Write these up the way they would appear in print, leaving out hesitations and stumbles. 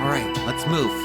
Alright, let's move.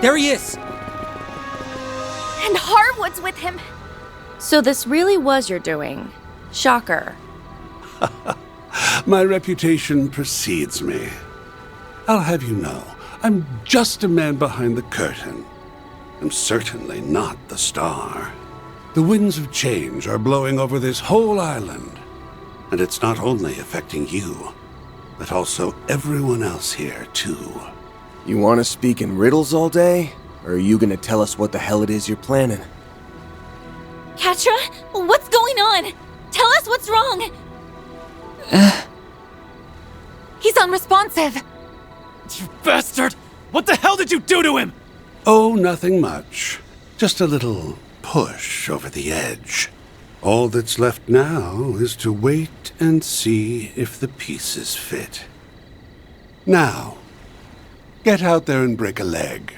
There he is! And Harwood's with him! So this really was your doing. Shocker. My reputation precedes me. I'll have you know, I'm just a man behind the curtain. I'm certainly not the star. The winds of change are blowing over this whole island. And it's not only affecting you, but also everyone else here, too. You want to speak in riddles all day? Or are you gonna tell us what the hell it is you're planning? Quatre, what's going on? Tell us what's wrong! He's unresponsive! You bastard! What the hell did you do to him? Oh, nothing much. Just a little push over the edge. All that's left now is to wait and see if the pieces fit. Now, get out there and break a leg.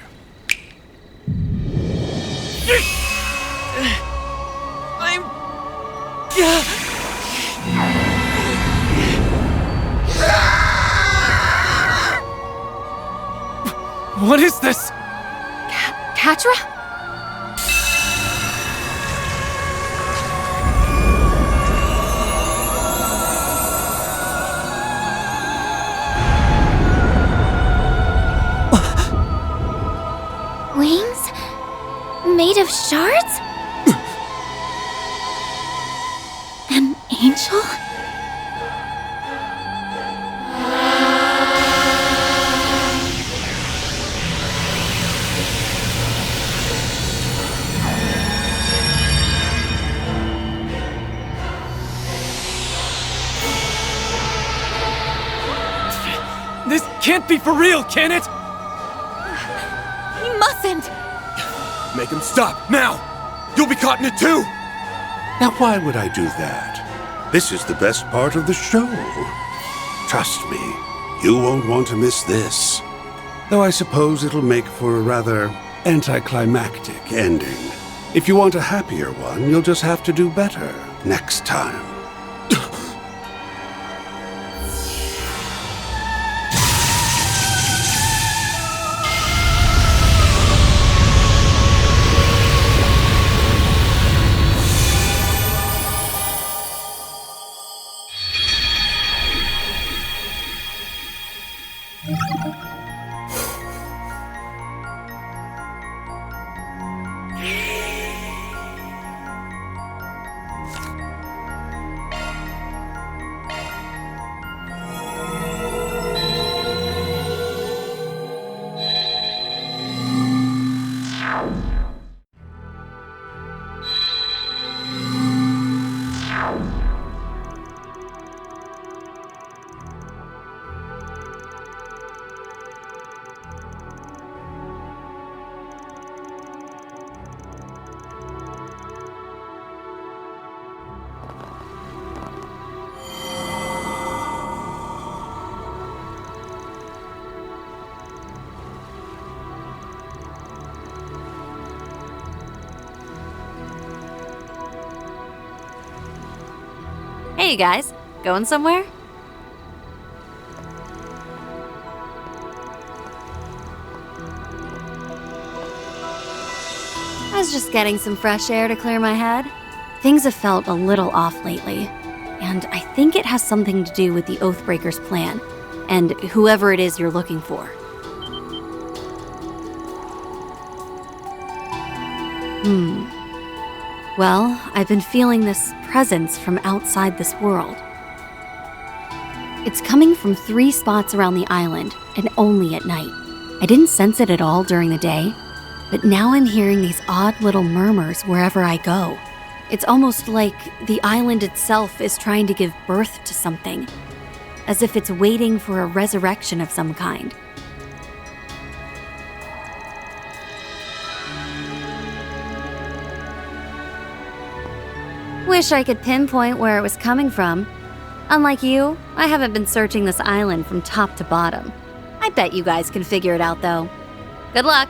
What is this? Quatre? Wings? Made of shards? An angel? This can't be for real, can it? He mustn't! Make him stop, now! You'll be caught in it too! Now, why would I do that? This is the best part of the show. Trust me, you won't want to miss this. Though I suppose it'll make for a rather anticlimactic ending. If you want a happier one, you'll just have to do better next time. Hey, you guys. Going somewhere? I was just getting some fresh air to clear my head. Things have felt a little off lately, and I think it has something to do with the Oathbreaker's plan, and whoever it is you're looking for. Well, I've been feeling this presence from outside this world. It's coming from 3 spots around the island, and only at night. I didn't sense it at all during the day, but now I'm hearing these odd little murmurs wherever I go. It's almost like the island itself is trying to give birth to something, as if it's waiting for a resurrection of some kind. Wish I could pinpoint where it was coming from. Unlike you, I haven't been searching this island from top to bottom. I bet you guys can figure it out, though. Good luck.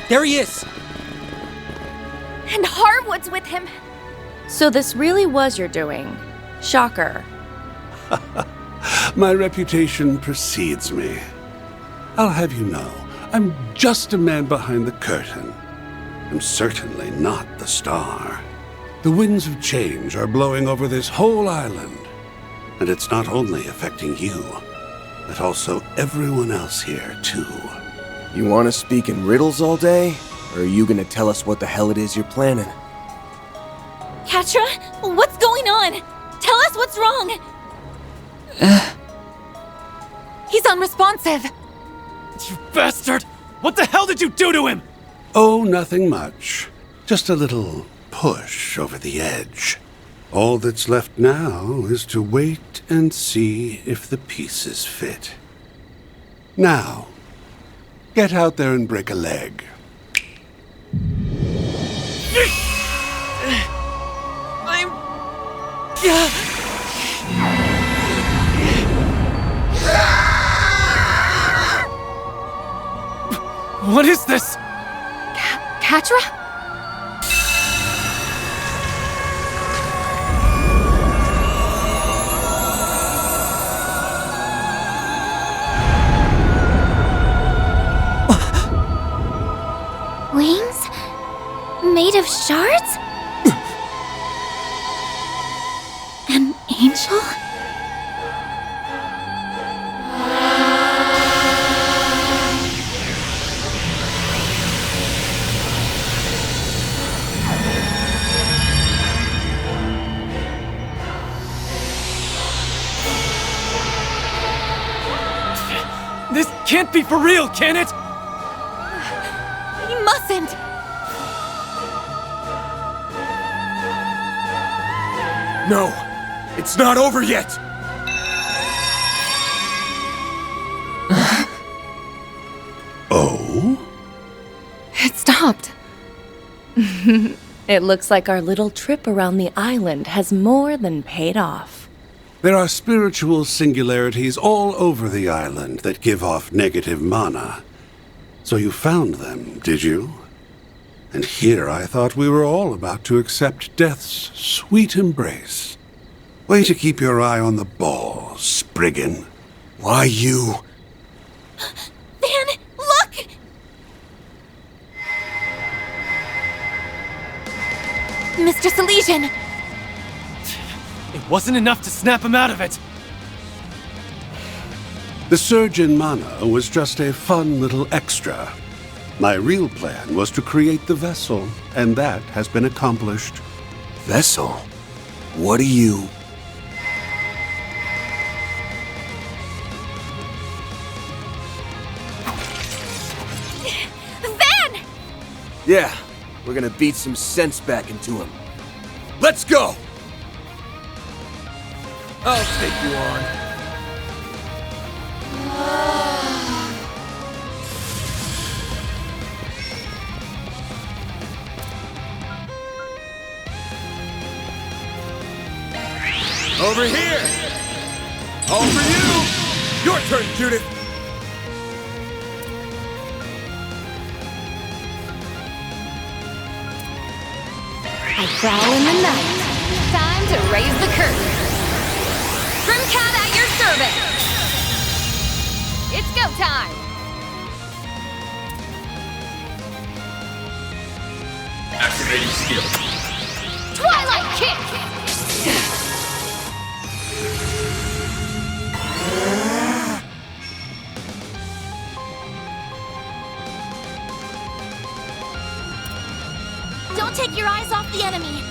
There he is! And Harwood's with him. So this really was your doing. Shocker. My reputation precedes me. I'll have you know, I'm just a man behind the curtain. I'm certainly not the star. The winds of change are blowing over this whole island. And it's not only affecting you, but also everyone else here, too. You want to speak in riddles all day? Or are you gonna tell us what the hell it is you're planning? Quatre, what's going on? Tell us what's wrong. He's unresponsive. You bastard! What the hell did you do to him? Oh, nothing much. Just a little push over the edge. All that's left now is to wait and see if the pieces fit. Now, get out there and break a leg. What is this? Quatre? Wings? Made of shards? An angel? This can't be for real, can it? He mustn't! No! It's not over yet! Oh? It stopped. It looks like our little trip around the island has more than paid off. There are spiritual singularities all over the island that give off negative mana. So you found them, did you? And here I thought we were all about to accept death's sweet embrace. Way to keep your eye on the ball, Spriggan. Why you? Van, look! Mr. Salesian! It wasn't enough to snap him out of it. The surge in mana was just a fun little extra. My real plan was to create the vessel, and that has been accomplished. Vessel? What are you? Van! Yeah, we're gonna beat some sense back into him. Let's go! I'll take you on. Over here! All for you! Your turn, Judith! I prowl in the night. Time to raise the curtain. Grimcat at your service! It's go time! Activating skill. Twilight Kick! Don't take your eyes off the enemy.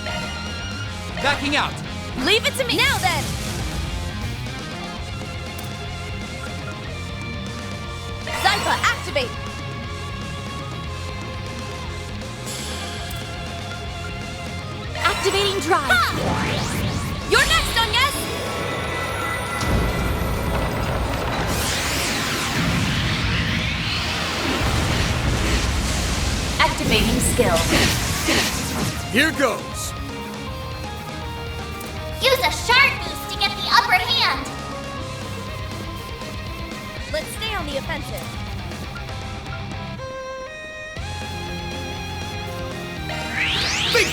Backing out. Leave it to me. Now then. Zypha, activate. Activating drive. Ha! You're next, Onyes. Activating skill. Here goes! Use a shard boost to get the upper hand. Let's stay on the offensive.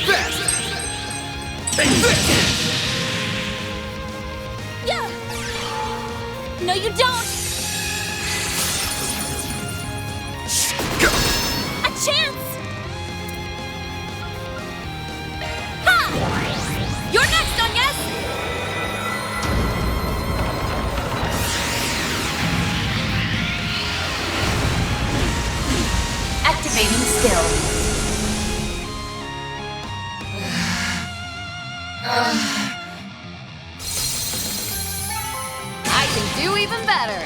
fast! Take this! Yeah. No, you don't. A chance. Ha! You're next, Onyes. Activating skill. I can do even better.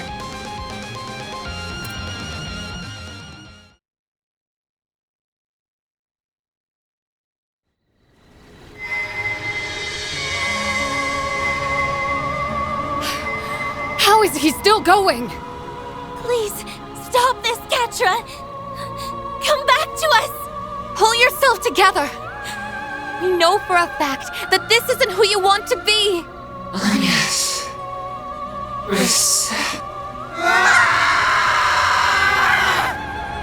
How is he still going? Please, stop this, Quatre! Come back to us! Pull yourself together! We know for a fact that this isn't who you want to be! Yes.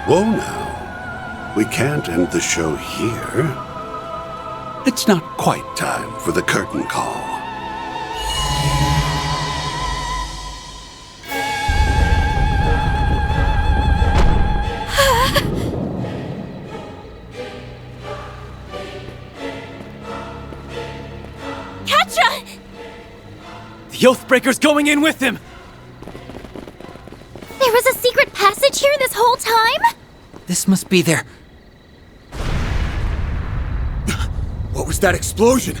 Whoa now. We can't end the show here. It's not quite time for the curtain call. Quatre! The Oathbreaker's going in with him! There was a secret passage here this whole time? This must be their... What was that explosion?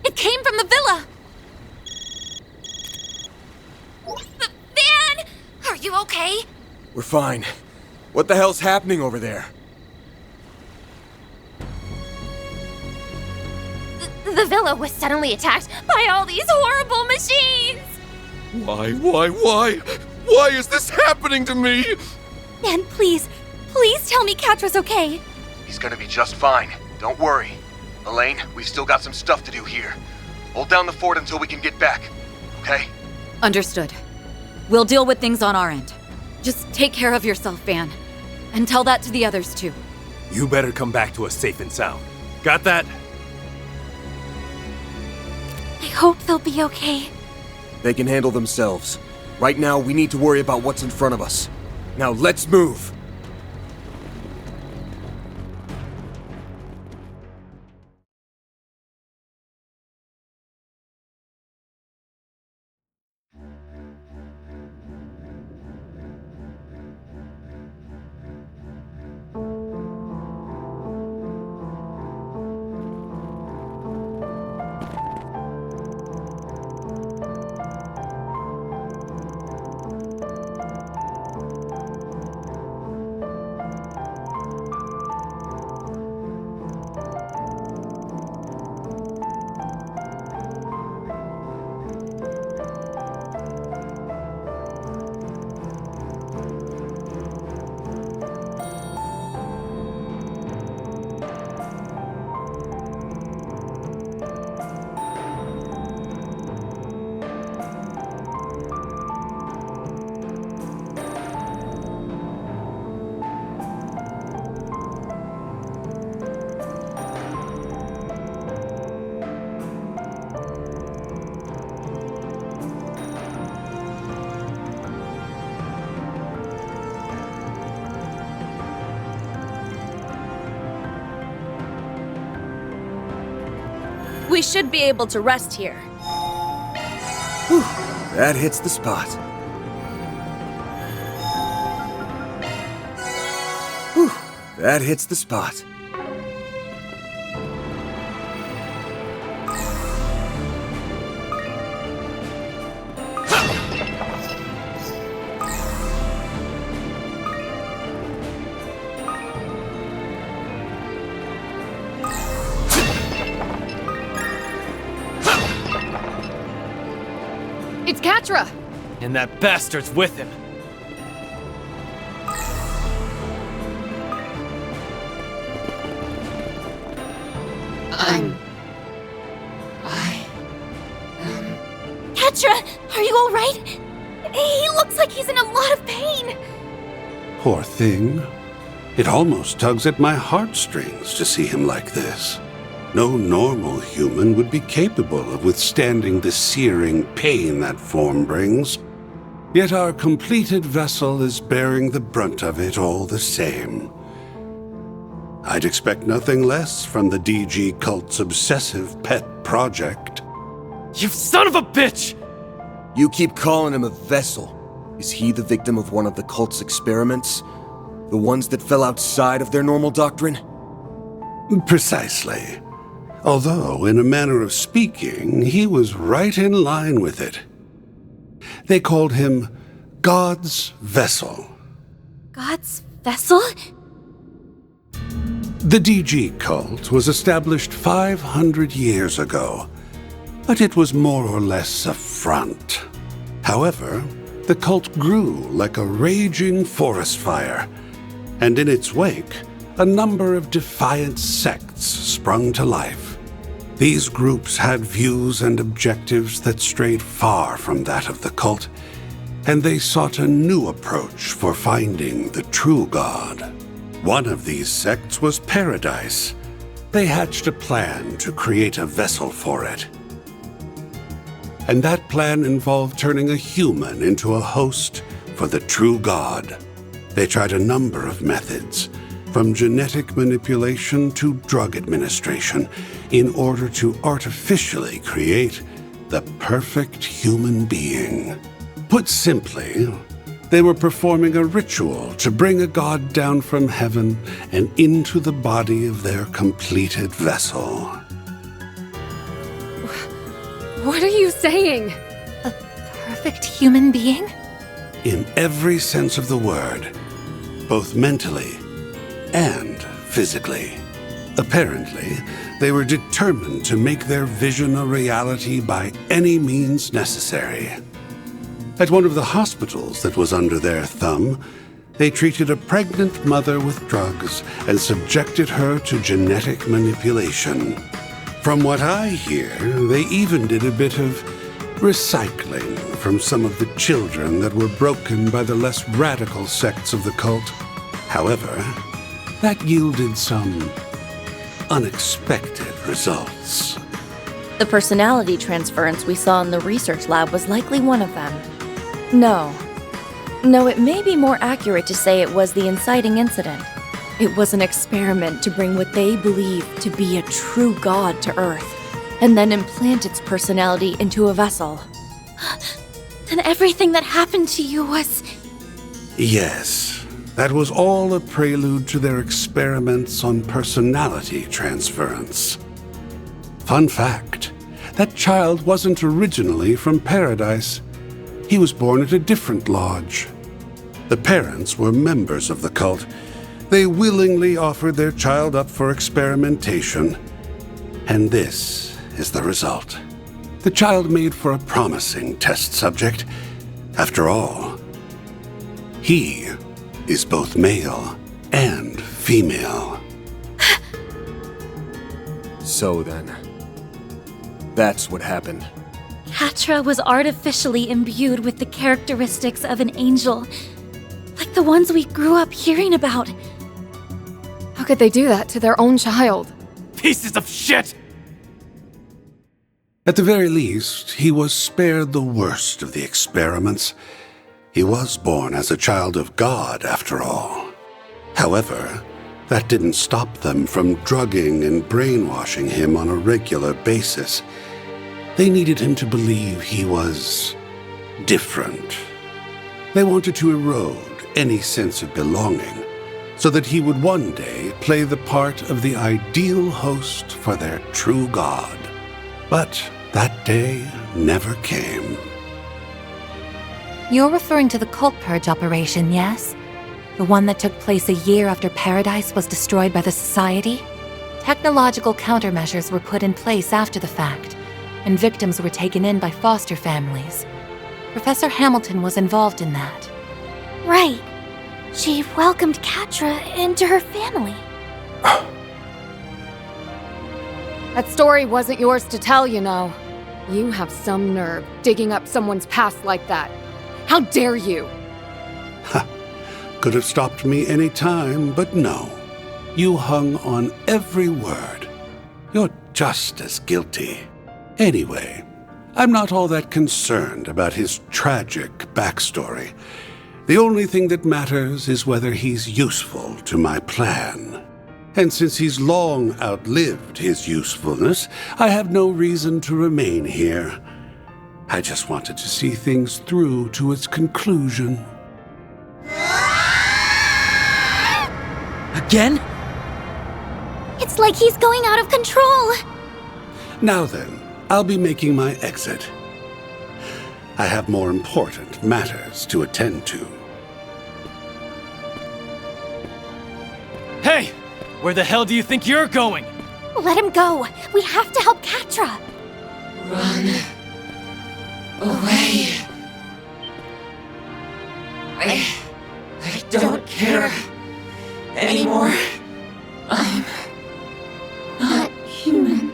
It came from the villa! Van! Are you okay? We're fine. What the hell's happening over there? The villa was suddenly attacked by all these horrible machines! Why? Why is this happening to me? Van, please tell me Quatre's okay. He's gonna be just fine. Don't worry. Elaine, we've still got some stuff to do here. Hold down the fort until we can get back, okay? Understood. We'll deal with things on our end. Just take care of yourself, Van. And tell that to the others, too. You better come back to us safe and sound. Got that? I hope they'll be okay. They can handle themselves. Right now, we need to worry about what's in front of us. Now, let's move! We should be able to rest here. Whew, that hits the spot. Whew, that hits the spot. It's Quatre! And that bastard's with him. Quatre, are you all right? He looks like he's in a lot of pain. Poor thing. It almost tugs at my heartstrings to see him like this. No normal human would be capable of withstanding the searing pain that form brings. Yet our completed vessel is bearing the brunt of it all the same. I'd expect nothing less from the DG cult's obsessive pet project. You son of a bitch! You keep calling him a vessel. Is he the victim of one of the cult's experiments? The ones that fell outside of their normal doctrine? Precisely. Although, in a manner of speaking, he was right in line with it. They called him God's Vessel. God's vessel? The DG cult was established 500 years ago, but it was more or less a front. However, the cult grew like a raging forest fire, and in its wake, a number of defiant sects sprung to life. These groups had views and objectives that strayed far from that of the cult, and they sought a new approach for finding the true God. One of these sects was Paradise. They hatched a plan to create a vessel for it. And that plan involved turning a human into a host for the true God. They tried a number of methods, from genetic manipulation to drug administration, in order to artificially create the perfect human being. Put simply, they were performing a ritual to bring a god down from heaven and into the body of their completed vessel. What are you saying? A perfect human being? In every sense of the word, both mentally and physically. Apparently, they were determined to make their vision a reality by any means necessary. At one of the hospitals that was under their thumb, they treated a pregnant mother with drugs and subjected her to genetic manipulation. From what I hear, they even did a bit of recycling from some of the children that were broken by the less radical sects of the cult. However, that yielded some unexpected results. The personality transference we saw in the research lab was likely one of them. No, it may be more accurate to say it was the inciting incident. It was an experiment to bring what they believed to be a true god to Earth, and then implant its personality into a vessel. Then everything that happened to you was... Yes, that was all a prelude to their experiments on personality transference. Fun fact, that child wasn't originally from Paradise. He was born at a different lodge. The parents were members of the cult. They willingly offered their child up for experimentation. And this is the result. The child made for a promising test subject. After all, he is both male and female. So then, that's what happened. Quatre was artificially imbued with the characteristics of an angel, like the ones we grew up hearing about. How could they do that to their own child? Pieces of shit! At the very least, he was spared the worst of the experiments. He was born as a child of God, after all. However, that didn't stop them from drugging and brainwashing him on a regular basis. They needed him to believe he was different. They wanted to erode any sense of belonging, so that he would one day play the part of the ideal host for their true god. But that day never came. You're referring to the cult purge operation, yes? The one that took place a year after Paradise was destroyed by the Society? Technological countermeasures were put in place after the fact, and victims were taken in by foster families. Professor Hamilton was involved in that. Right. She welcomed Quatre into her family. That story wasn't yours to tell, you know. You have some nerve digging up someone's past like that. How dare you? Could have stopped me any time, but no. You hung on every word. You're just as guilty. Anyway, I'm not all that concerned about his tragic backstory. The only thing that matters is whether he's useful to my plan. And since he's long outlived his usefulness, I have no reason to remain here. I just wanted to see things through to its conclusion. Again? It's like he's going out of control. Now then, I'll be making my exit. I have more important matters to attend to. Hey! Where the hell do you think you're going? Let him go. We have to help Quatre. Run away. I don't care anymore. I'm not human.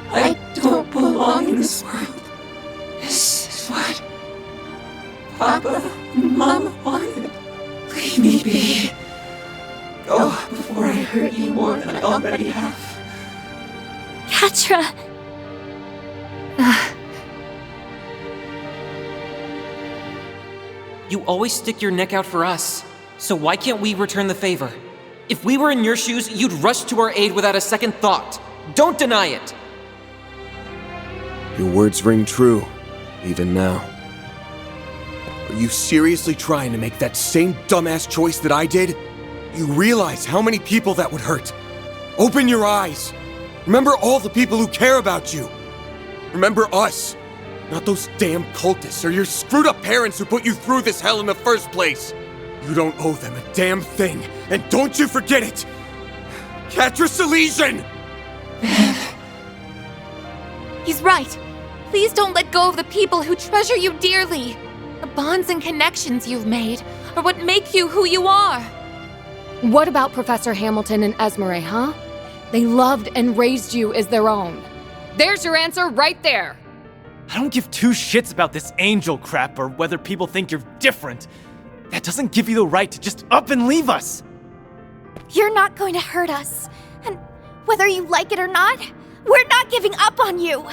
I don't belong in this world. This is what Papa and Mama wanted. Leave me be. Go before I hurt you more than I already have. Quatre. You always stick your neck out for us, so why can't we return the favor? If we were in your shoes, you'd rush to our aid without a second thought. Don't deny it! Your words ring true, even now. Are you seriously trying to make that same dumbass choice that I did? You realize how many people that would hurt. Open your eyes. Remember all the people who care about you. Remember us, not those damn cultists or your screwed up parents who put you through this hell in the first place. You don't owe them a damn thing, and don't you forget it! Quatre Elysian! He's right. Please don't let go of the people who treasure you dearly. The bonds and connections you've made are what make you who you are. What about Professor Hamilton and Esmeralda, huh? They loved and raised you as their own. There's your answer right there. I don't give two shits about this angel crap or whether people think you're different. That doesn't give you the right to just up and leave us. You're not going to hurt us. And whether you like it or not, we're not giving up on you.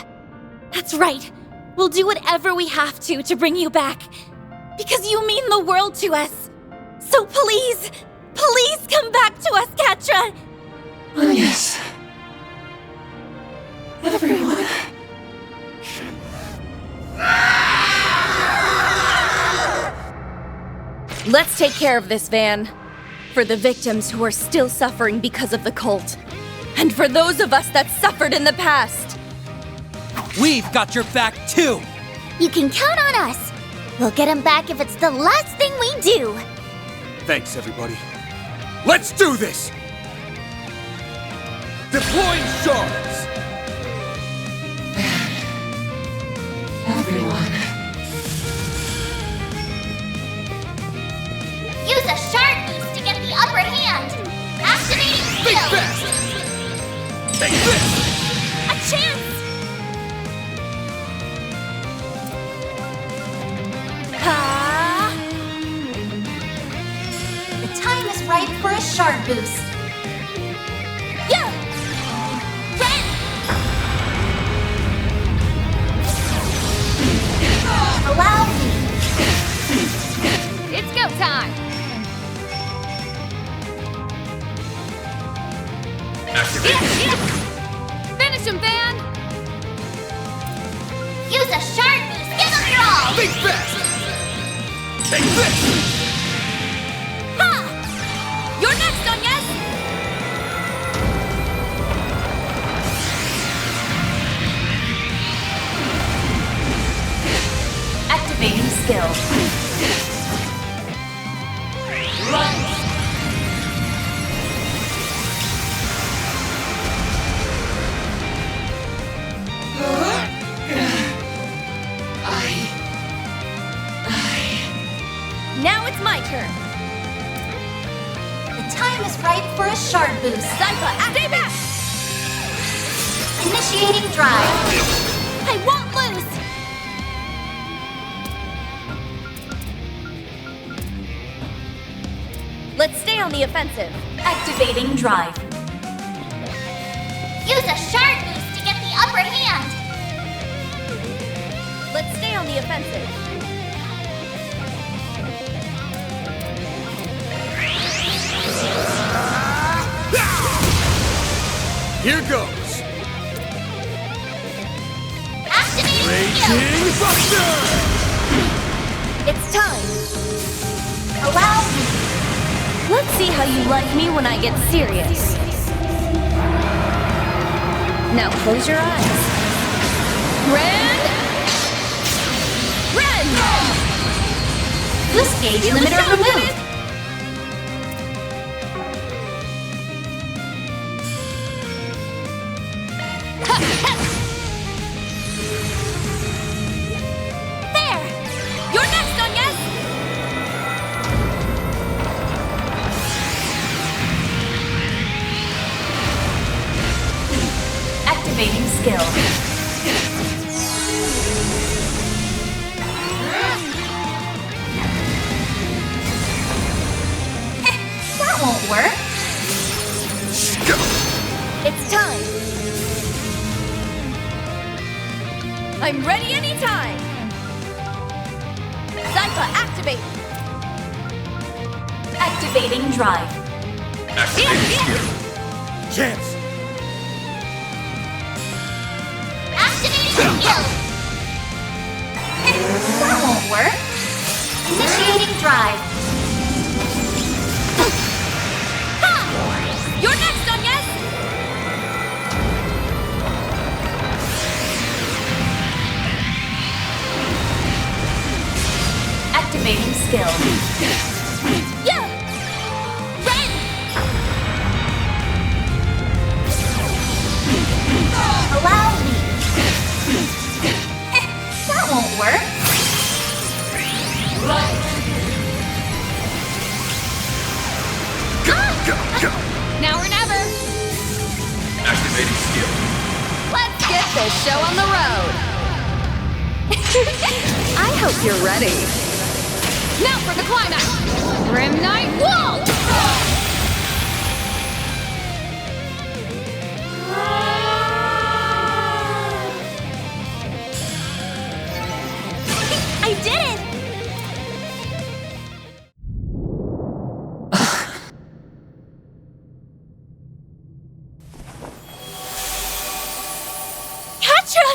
That's right. We'll do whatever we have to bring you back. Because you mean the world to us. So please, please come back to us, Quatre. Oh, yes. Everyone. Let's take care of this, Van. For the victims who are still suffering because of the cult. And for those of us that suffered in the past. We've got your back, too! You can count on us. We'll get him back if it's the last thing we do. Thanks, everybody. Let's do this! Deploying shards! Everyone. Use a shard boost to get the upper hand. Activating Think skill. fast! Take this! A chance. The time is right for a shard boost. Yeah. Ren. Allow me. It's go time. Finish him, Van. Use a shard boost. Give him your all. Think fast! Take this! Ha! You're next, Onyes. Activating skill. Run. Now it's my turn. The time is right for a shard boost. Zypha, stay back! Initiating drive. I won't lose! Let's stay on the offensive. Activating drive. Use a shard boost to get the upper hand! Let's stay on the offensive. Here goes! Activate Raging Buster! It's time. Allow me. Let's see how you like me when I get serious. Now close your eyes. Boost gauge limiter removed. There! You're next, Onyes! Activating skill. That won't work. It's time. I'm ready anytime. Zypha, activate. Activating drive. Activating skill. Chance! Activating skill. That won't work. Initiating drive. You're next, Onyes. Activating skill. Yeah. Ren. Allow me. That won't work. Go! Now or never. Activating skill. Let's get this show on the road. I hope you're ready. Now for the climax. Grim Knight Wall! I did it! Quatre!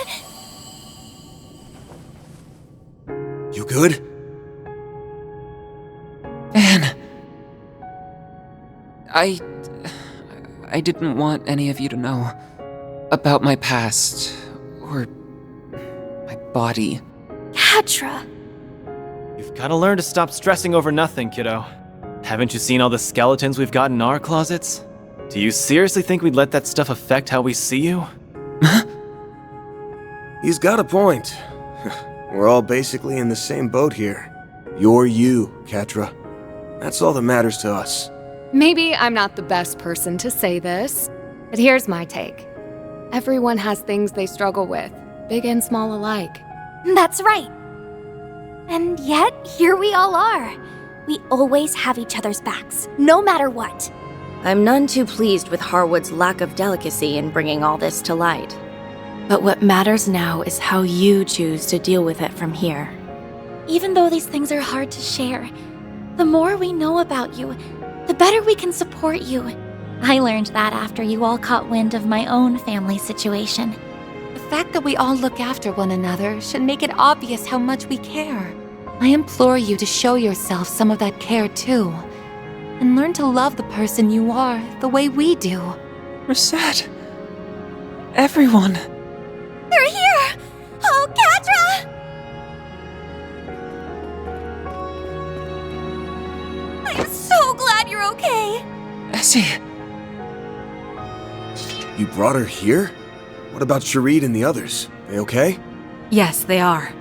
You good? Anne! I didn't want any of you to know about my past, or my body. Quatre! You've gotta learn to stop stressing over nothing, kiddo. Haven't you seen all the skeletons we've got in our closets? Do you seriously think we'd let that stuff affect how we see you? He's got a point. We're all basically in the same boat here. You're you, Quatre. That's all that matters to us. Maybe I'm not the best person to say this, but here's my take. Everyone has things they struggle with, big and small alike. That's right. And yet, here we all are. We always have each other's backs, no matter what. I'm none too pleased with Harwood's lack of delicacy in bringing all this to light. But what matters now is how you choose to deal with it from here. Even though these things are hard to share, the more we know about you, the better we can support you. I learned that after you all caught wind of my own family situation. The fact that we all look after one another should make it obvious how much we care. I implore you to show yourself some of that care too, and learn to love the person you are the way we do. Reset. Everyone. They're here! Oh, Quatre! I'm so glad you're okay! Essie. You brought her here? What about Sharid and the others? They okay? Yes, they are.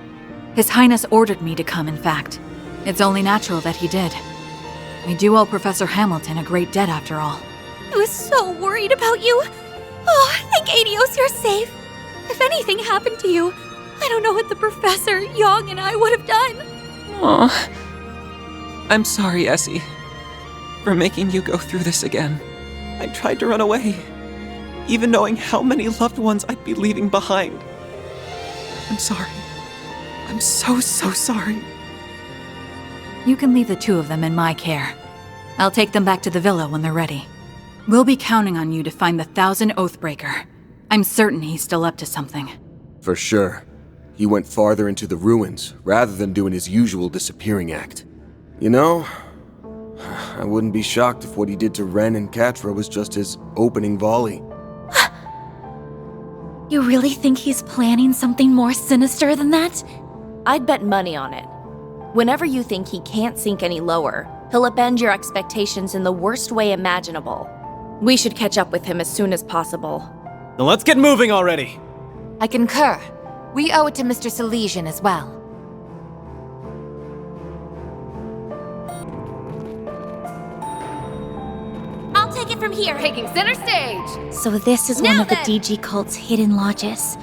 His Highness ordered me to come, in fact. It's only natural that he did. We do owe Professor Hamilton a great debt, after all. I was so worried about you. Oh, thank Adios you're safe. If anything happened to you, I don't know what the Professor, Young, and I would have done. Aw. I'm sorry, Essie, for making you go through this again. I tried to run away, even knowing how many loved ones I'd be leaving behind. I'm sorry. I'm so sorry. You can leave the two of them in my care. I'll take them back to the villa when they're ready. We'll be counting on you to find the 1,000 Oathbreaker. I'm certain he's still up to something. For sure. He went farther into the ruins, rather than doing his usual disappearing act. You know, I wouldn't be shocked if what he did to Ren and Quatre was just his opening volley. You really think he's planning something more sinister than that? I'd bet money on it. Whenever you think he can't sink any lower, he'll upend your expectations in the worst way imaginable. We should catch up with him as soon as possible. Then let's get moving already! I concur. We owe it to Mr. Silesian as well. I'll take it from here. Taking center stage! So this is Now one of the then. DG cult's hidden lodges.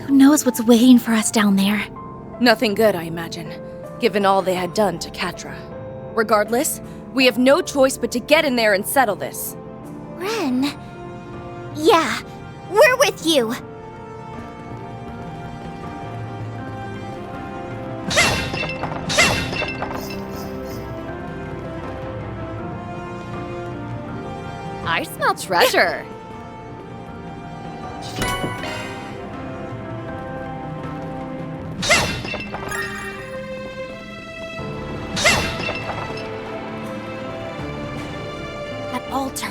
Who knows what's waiting for us down there? Nothing good, I imagine, given all they had done to Quatre. Regardless, we have no choice but to get in there and settle this. Ren? Yeah, we're with you. I smell treasure. That altar.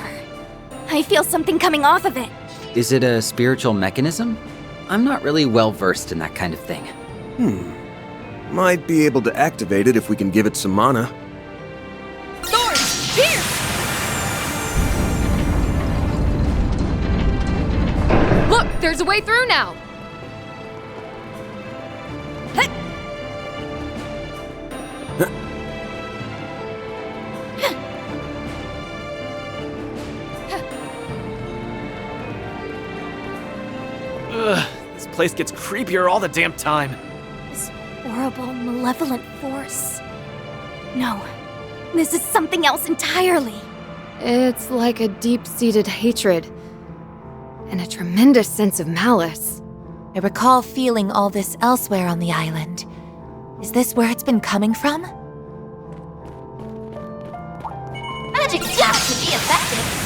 I feel something coming off of it. Is it a spiritual mechanism? I'm not really well versed in that kind of thing. Might be able to activate it if we can give it some mana. Swords, here! Look, there's a way through now. Ugh, this place gets creepier all the damn time. This horrible, malevolent force. No, this is something else entirely. It's like a deep-seated hatred. And a tremendous sense of malice. I recall feeling all this elsewhere on the island. Is this where it's been coming from? Magic staff could be effective.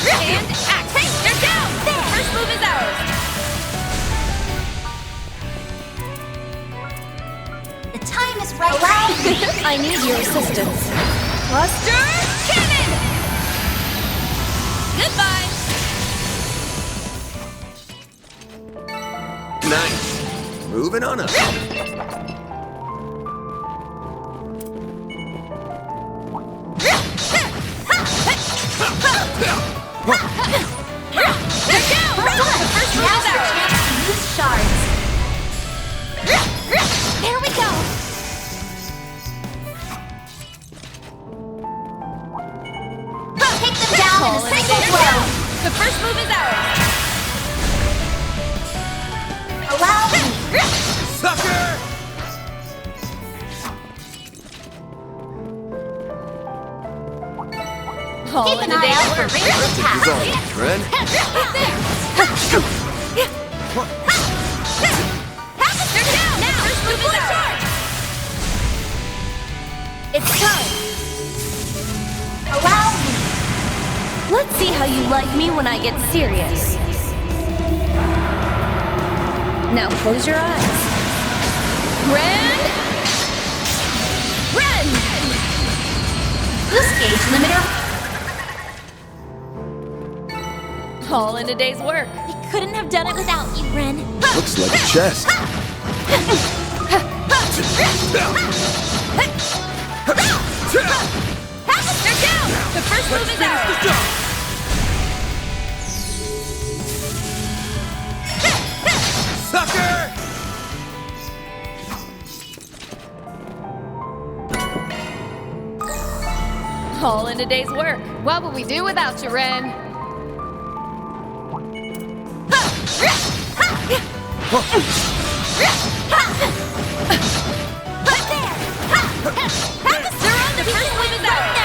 And act! Hey, they're down! There. First move is ours! The time is right. Allow I need your assistance. Cluster cannon! Goodbye! Nice. Moving on up. They're down! The first move is ours! Use shards. There we go. Take them down in a single blow. The first move is ours! Allow me. Sucker! Keep an eye out for ranged attacks. Ren. They're down! Now! First move is ours! It's time. Allow me. Let's see how you like me when I get serious. Now close your eyes. Ren! Boost gauge limiter. All in a day's work. We couldn't have done it without you, Ren. Looks like a chest. They're down! The first move is ours! Sucker! All in a day's work. What would we do without you, Ren? The first move is ours!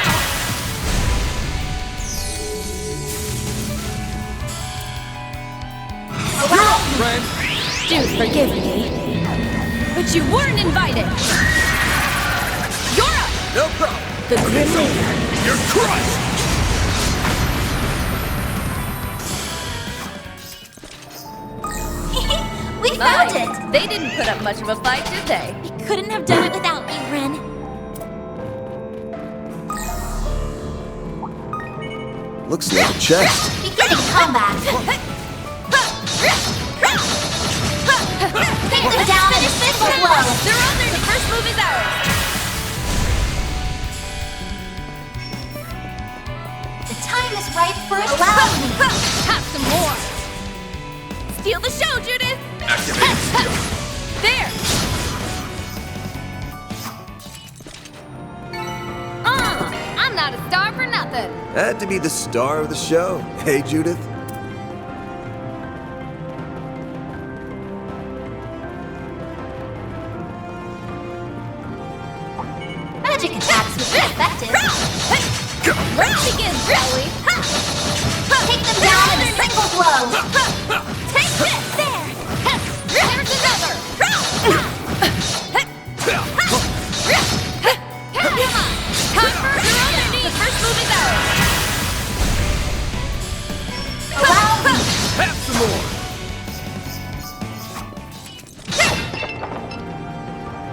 Forgive me, but you weren't invited. You're up! No problem. The Grendel. You're crushed! We found it! They didn't put up much of a fight, did they? We couldn't have done it without you, Ren. Looks like a chest. Beginning combat. Take them down and finish the blow. They're on there. The first move is ours. The time is right for a round. Have some more! Steal the show, Judith. Activating skill. There. I'm not a star for nothing. Had to be the star of the show. Hey, Judith. Magic attacks would be effective. Let's begin, shall we? Take them down in a single blow. Take this! There! There's another! Come on! Conquer, you're on your knees! The first move is ours! Allow me. Have some more!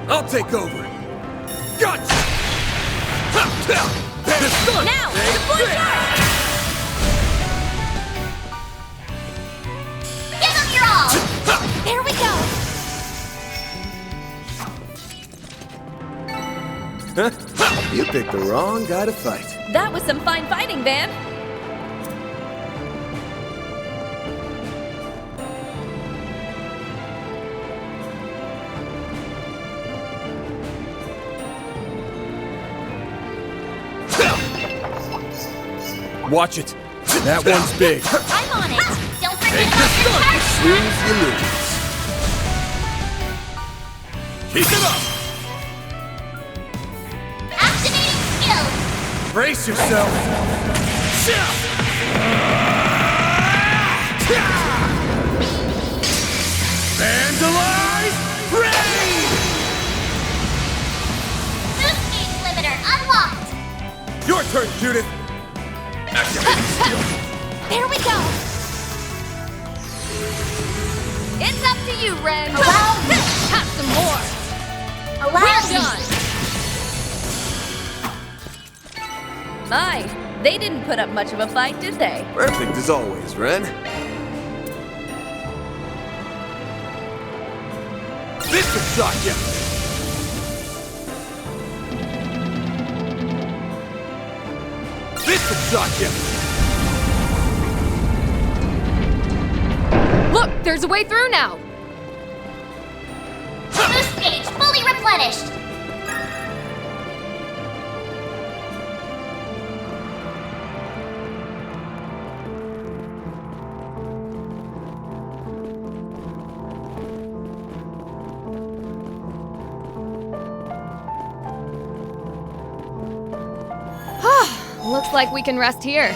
I'll take over. Gotcha! The sun! Now, deploy charge. Give them your all. There we go! You picked the wrong guy to fight. That was some fine fighting, Van. Watch it. That one's big. I'm on it. Don't forget Take about this your gun. turn. Lose, you lose. Keep it up! Activating skill. Brace yourself. Vandalize! Rain! Boost gauge limiter unlocked. Your turn, Judith. Activating skill. There we go! It's up to you, Ren! Allow me. Have some more! Allow We're me. done! My, they didn't put up much of a fight, did they? Perfect as always, Ren. This will shock you! This will shock you! Look, there's a way through now! Boost gauge fully replenished. Looks like we can rest here.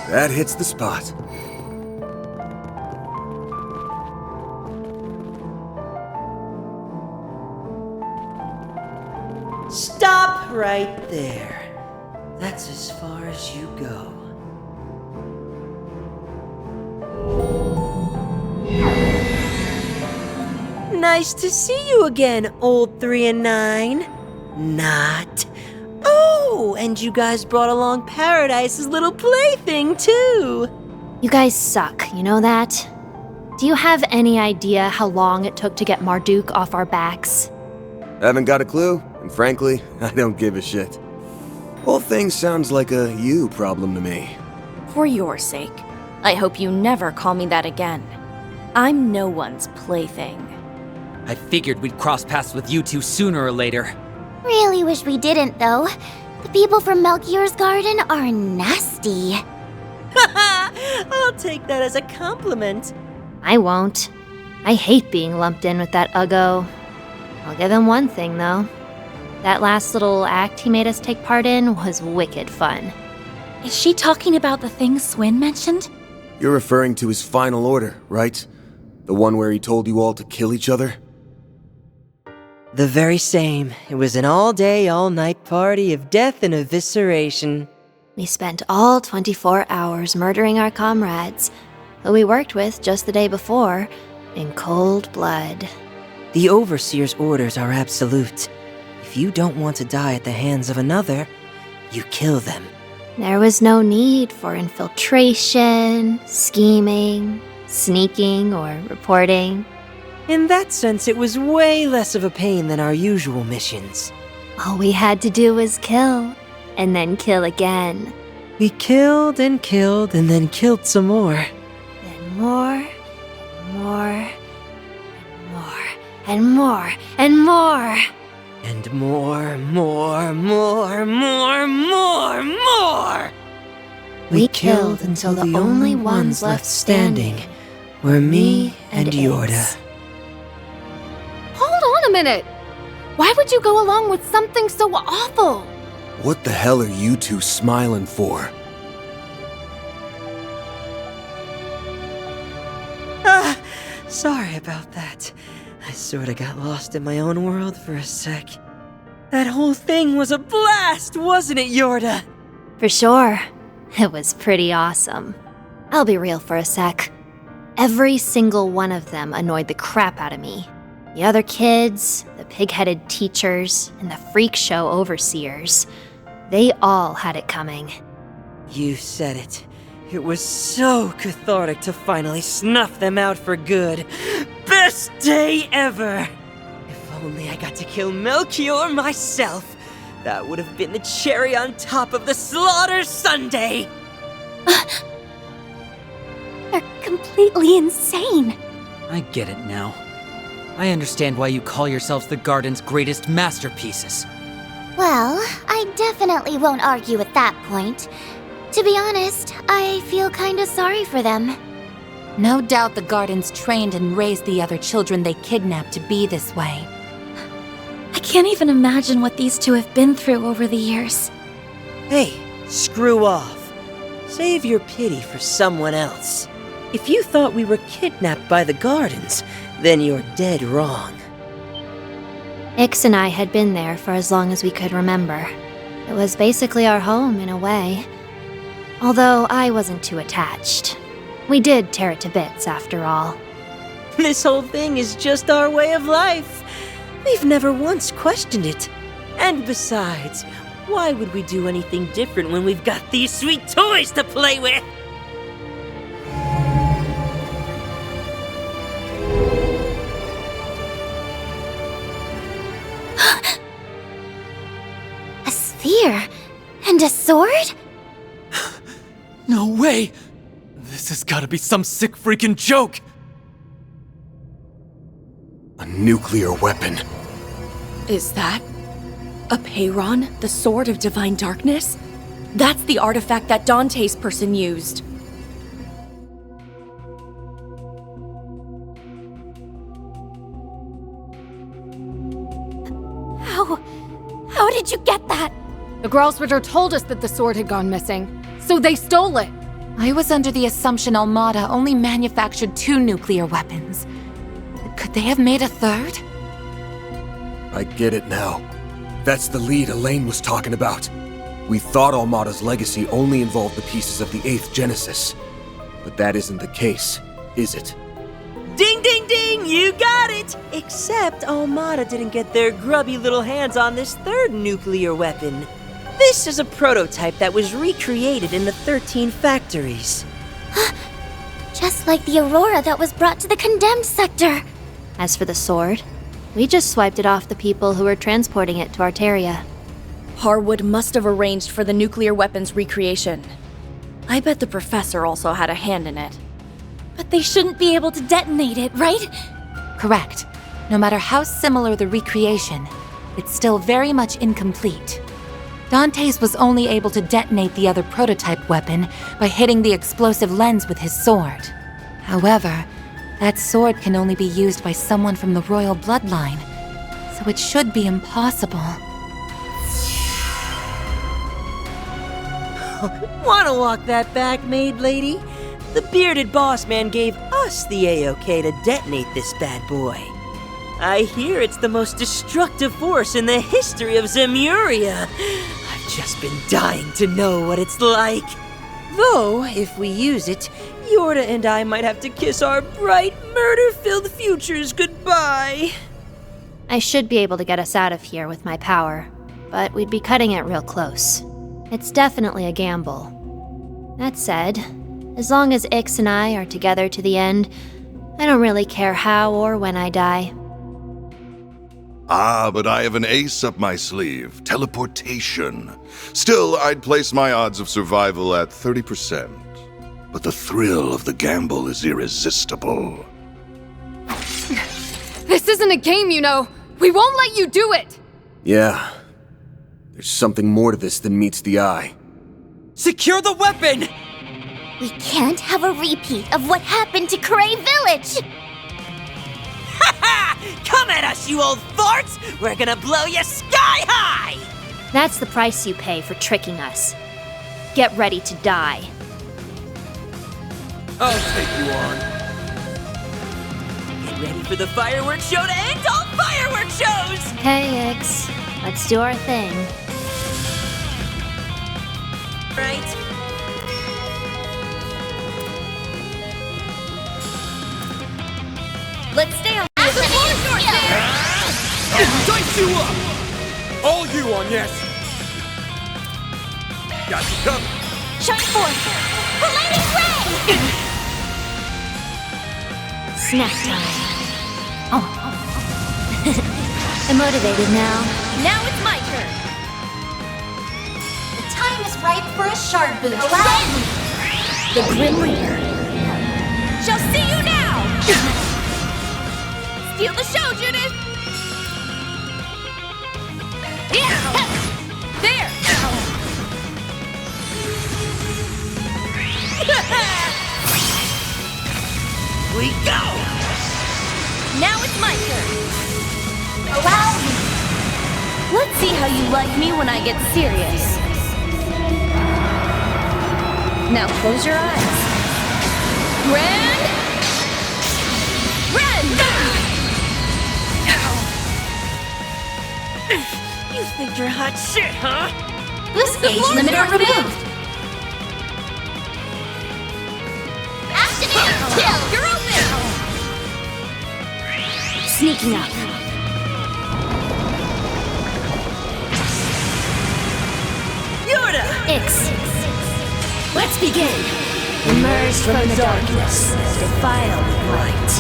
That hits the spot. Stop right there. That's as far as you go. Nice to see you again, old 3 and 9. Not. Oh, and you guys brought along Paradise's little plaything, too. You guys suck, you know that? Do you have any idea how long it took to get Marduk off our backs? Haven't got a clue, and frankly, I don't give a shit. Whole thing sounds like a you problem to me. For your sake, I hope you never call me that again. I'm no one's plaything. I figured we'd cross paths with you two sooner or later. Really wish we didn't, though. The people from Melchior's garden are nasty. I'll take that as a compliment. I won't. I hate being lumped in with that Uggo. I'll give him one thing, though. That last little act he made us take part in was wicked fun. Is she talking about the thing Swin mentioned? You're referring to his final order, right? The one where he told you all to kill each other? The very same. It was an all-day, all-night party of death and evisceration. We spent all 24 hours murdering our comrades, who we worked with just the day before, in cold blood. The Overseer's orders are absolute. If you don't want to die at the hands of another, you kill them. There was no need for infiltration, scheming, sneaking, or reporting. In that sense, it was way less of a pain than our usual missions. All we had to do was kill, and then kill again. We killed and then killed some more. Then more, and more, and more, and more. And more. We killed until the only ones left standing were me and Jorda. Hold on a minute! Why would you go along with something so awful? What the hell are you two smiling for? Sorry about that. I sorta got lost in my own world for a sec. That whole thing was a blast, wasn't it, Jorda? For sure. It was pretty awesome. I'll be real for a sec. Every single one of them annoyed the crap out of me. The other kids, the pig-headed teachers, and the freak show overseers. They all had it coming. You said it. It was so cathartic to finally snuff them out for good. Best day ever! If only I got to kill Melchior myself. That would have been the cherry on top of the slaughter sundae! They're completely insane. I get it now. I understand why you call yourselves the Garden's greatest masterpieces. Well, I definitely won't argue with that point. To be honest, I feel kinda sorry for them. No doubt the Gardens trained and raised the other children they kidnapped to be this way. I can't even imagine what these two have been through over the years. Hey, screw off. Save your pity for someone else. If you thought we were kidnapped by the Gardens, then you're dead wrong. Ix and I had been there for as long as we could remember. It was basically our home in a way. Although I wasn't too attached. We did tear it to bits, after all. This whole thing is just our way of life. We've never once questioned it. And besides, why would we do anything different when we've got these sweet toys to play with? A sphere? And a sword? No way! This has gotta be some sick freaking joke! A nuclear weapon. Is that a Peyron, the Sword of Divine Darkness? That's the artifact that Dante's person used. How did you get that? The Gralsritter told us that the sword had gone missing, so they stole it. I was under the assumption Almada only manufactured 2 nuclear weapons. Could they have made a third? I get it now. That's the lead Elaine was talking about. We thought Almada's legacy only involved the pieces of the 8th Genesis. But that isn't the case, is it? Ding, ding, ding! You got it! Except Almada didn't get their grubby little hands on this 3rd nuclear weapon. This is a prototype that was recreated in the 13 factories. Just like the Aurora that was brought to the Condemned Sector. As for the sword, we just swiped it off the people who were transporting it to Arteria. Harwood must have arranged for the nuclear weapons recreation. I bet the professor also had a hand in it. But they shouldn't be able to detonate it, right? Correct. No matter how similar the recreation, it's still very much incomplete. Dante's was only able to detonate the other prototype weapon by hitting the explosive lens with his sword. However, that sword can only be used by someone from the royal bloodline, so it should be impossible. Wanna walk that back, maid lady? The bearded boss man gave us the A-OK to detonate this bad boy. I hear it's the most destructive force in the history of Zemuria. I've just been dying to know what it's like. Though, if we use it, Jorda and I might have to kiss our bright, murder-filled futures goodbye. I should be able to get us out of here with my power, but we'd be cutting it real close. It's definitely a gamble. That said, as long as Ixs and I are together to the end, I don't really care how or when I die. Ah, but I have an ace up my sleeve. Teleportation. Still, I'd place my odds of survival at 30%. But the thrill of the gamble is irresistible. This isn't a game, you know. We won't let you do it! Yeah. There's something more to this than meets the eye. Secure the weapon! We can't have a repeat of what happened to Cray Village! Come at us, you old farts! We're gonna blow you sky high! That's the price you pay for tricking us. Get ready to die. I'll take you on. Get ready for the fireworks show to end all fireworks shows! Okay, Ixs. Let's do our thing. Right? Let's stay on the Dice you up! All you on, yes! Got you covered! Shine forth! Paladin Ray! Snack time. Oh. I'm motivated now. Now it's my turn! The time is ripe for a shard boost. Allow me! The Grim Reaper shall see you now! Steal the show, Judith! There! We go! Now it's my turn! Allow me! Let's see how you like me when I get serious. Now close your eyes. You think you're hot shit, huh? This age limiter removed! Afternoon kill! You're open! Sneaking up. Jorda! Ixs. Let's begin. Emerge from the darkness, defile the light.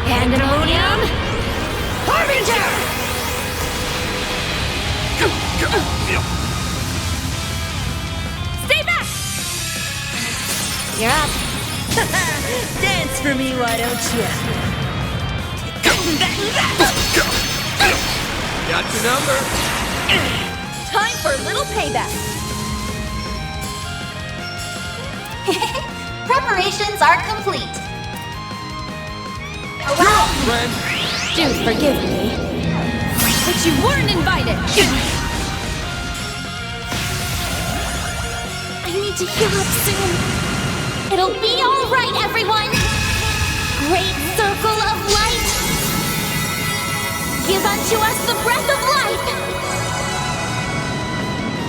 Pandemonium! Harbinger! Stay back! You're up. Dance for me, why don't you? Got your number. Time for a little payback. Preparations are complete. Allow me. Friend. Do forgive me. But you weren't invited. I need to heal up soon. It'll be all right, everyone. Great circle of light. Give unto us the breath of life.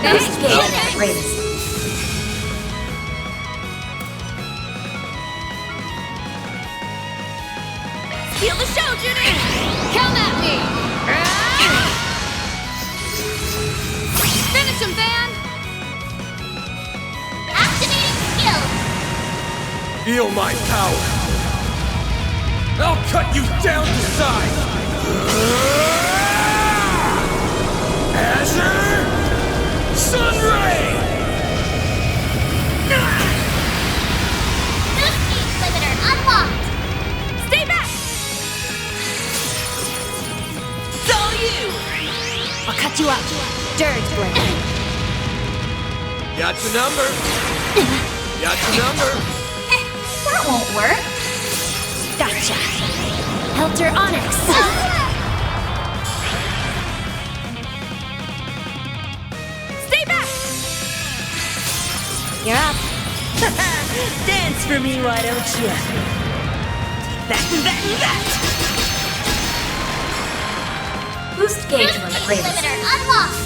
This game raised. Steal the show, Judy! Come at me! Finish him, Van! Activating skill! Feel my power. I'll cut you down to size. Azure Sunray! This age limiter unlocked! Stay back! It's all you! I'll cut you up. Dirge blade. Got your number. Got your number. That won't work. Gotcha. Helter Onyx. Stay back! You're up. Dance for me, why don't you? That! Boost gauge limiter unlocked!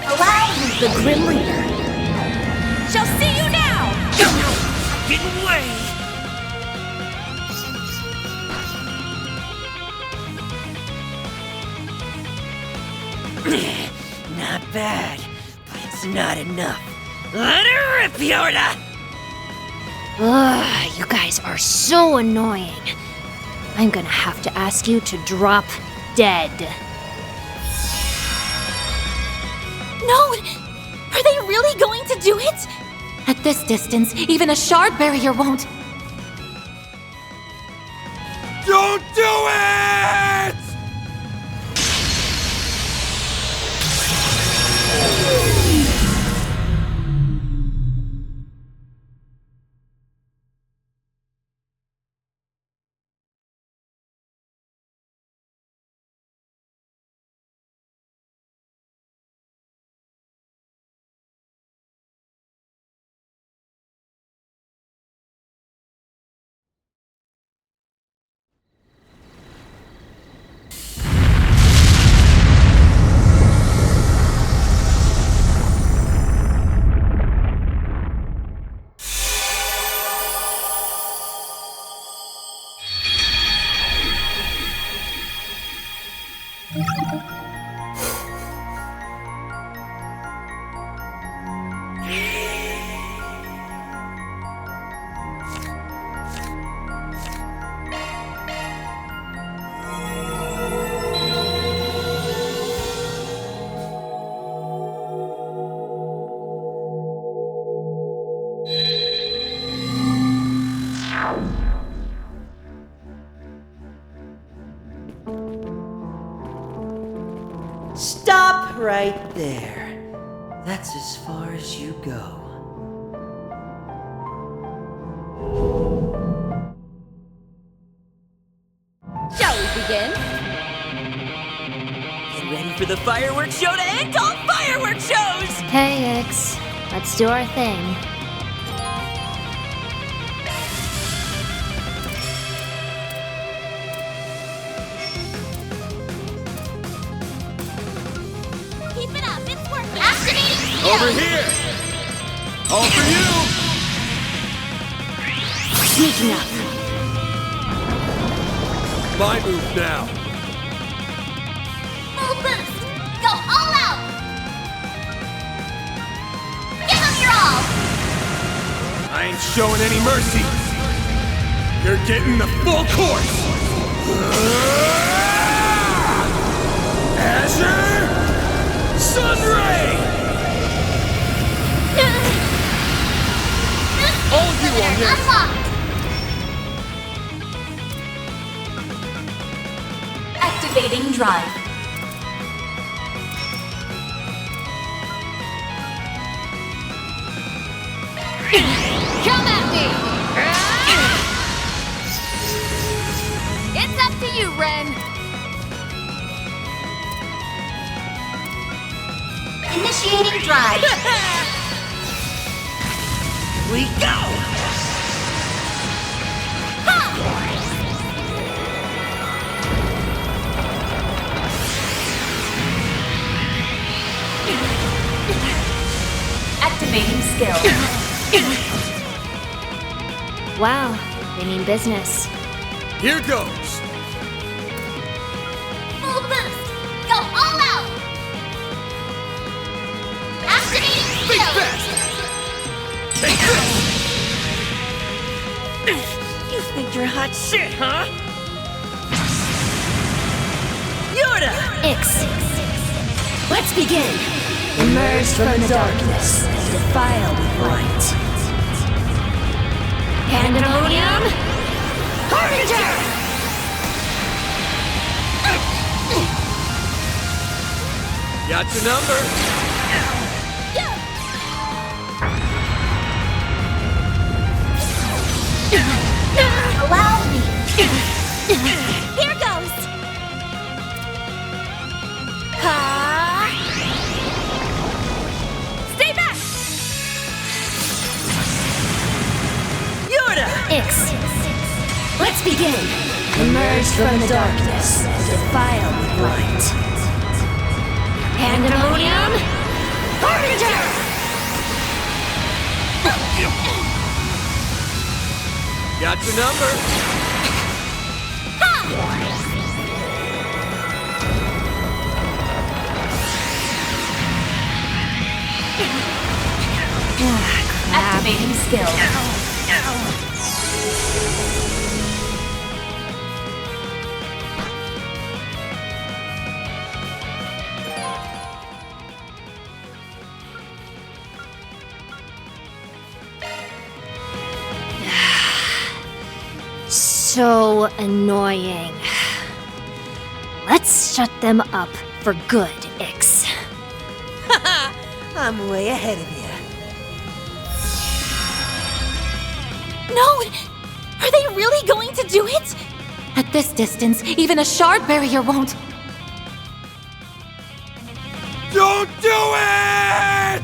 Allow me, the Grim Reaper. Shall see you now! Get away! Not bad, but it's not enough. Let her rip, Jorda! Ugh, you guys are so annoying. I'm gonna have to ask you to drop dead. No! Are they really going to do it? At this distance, even a shard barrier won't. Don't do it! Stop right there. That's as far as you go. Shall we begin? Get ready for the fireworks show to end all fireworks shows! Hey, Ix. Let's do our thing. Keep it up, it's working! Activating skill! Over here! All for you! Sneaking up. My move now. Full boost! Go all out! Give them your all! I ain't showing any mercy. You're getting the full course. Azure Sunray! All you on this! Unlocked! Activating drive. Come at me! It's up to you, Ren. Initiating drive. We go! Activating skill. Wow, they mean business. Here goes. Full boost. Go all out. Activating Think skill. fast! Take this! You think you're hot shit, huh? Jorda! Ix. Let's begin. Emerge from the darkness and defile with light. Pandemonium! Harbinger! Got your number. Allow me. Here goes. Ha! Ixs. Let's begin. Emerge from the darkness and defile with light. Pandemonium! Harbinger! Got your number. Activating skill. So annoying. Let's shut them up for good, Ixs. I'm way ahead of you. No! Are they really going to do it? At this distance, even a shard barrier won't. Don't do it!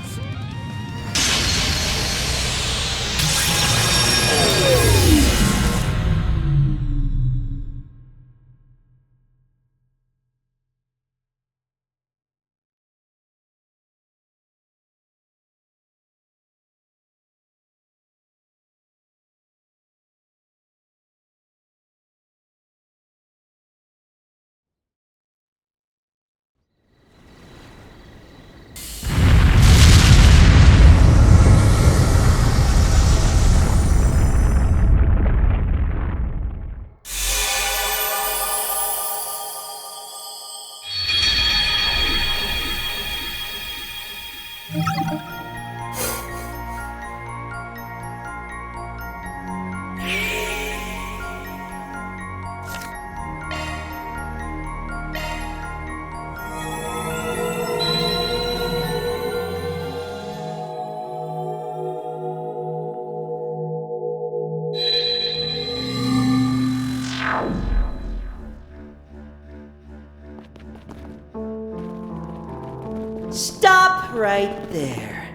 Stop right there.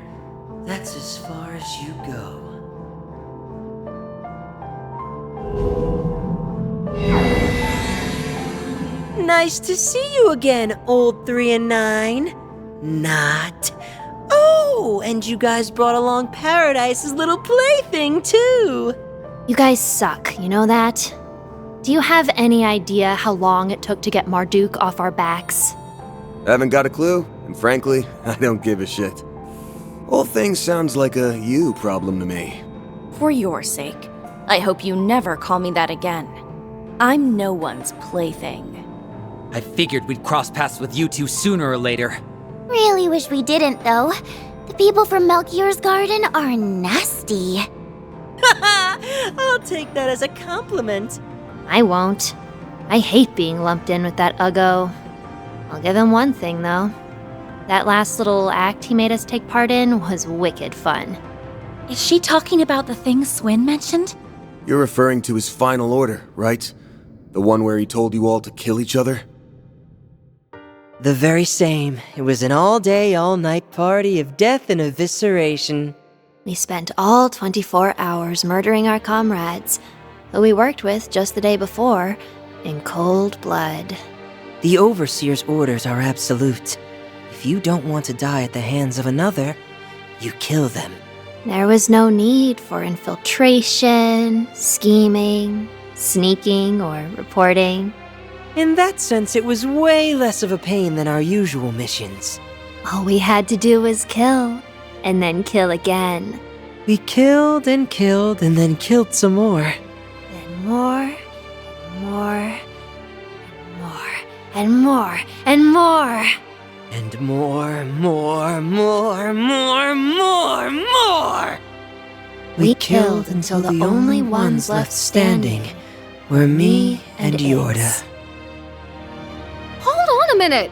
That's as far as you go. Nice to see you again, old 3 and 9. Not. Oh, and you guys brought along Paradise's little plaything, too. You guys suck, you know that? Do you have any idea how long it took to get Marduk off our backs? Haven't got a clue, and frankly, I don't give a shit. Whole thing sounds like a you problem to me. For your sake, I hope you never call me that again. I'm no one's plaything. I figured we'd cross paths with you two sooner or later. Really wish we didn't, though. The people from Melchior's garden are nasty. I'll take that as a compliment. I won't. I hate being lumped in with that Uggo. I'll give him one thing, though. That last little act he made us take part in was wicked fun. Is she talking about the thing Swin mentioned? You're referring to his final order, right? The one where he told you all to kill each other? The very same. It was an all-day, all-night party of death and evisceration. We spent all 24 hours murdering our comrades, who we worked with just the day before, in cold blood. The Overseer's orders are absolute. If you don't want to die at the hands of another, you kill them. There was no need for infiltration, scheming, sneaking, or reporting. In that sense, it was way less of a pain than our usual missions. All we had to do was kill, and then kill again. We killed and then killed some more. Then more, and more, and more, and more. And more. We killed until the only ones left standing were me and Jorda. Hold on a minute!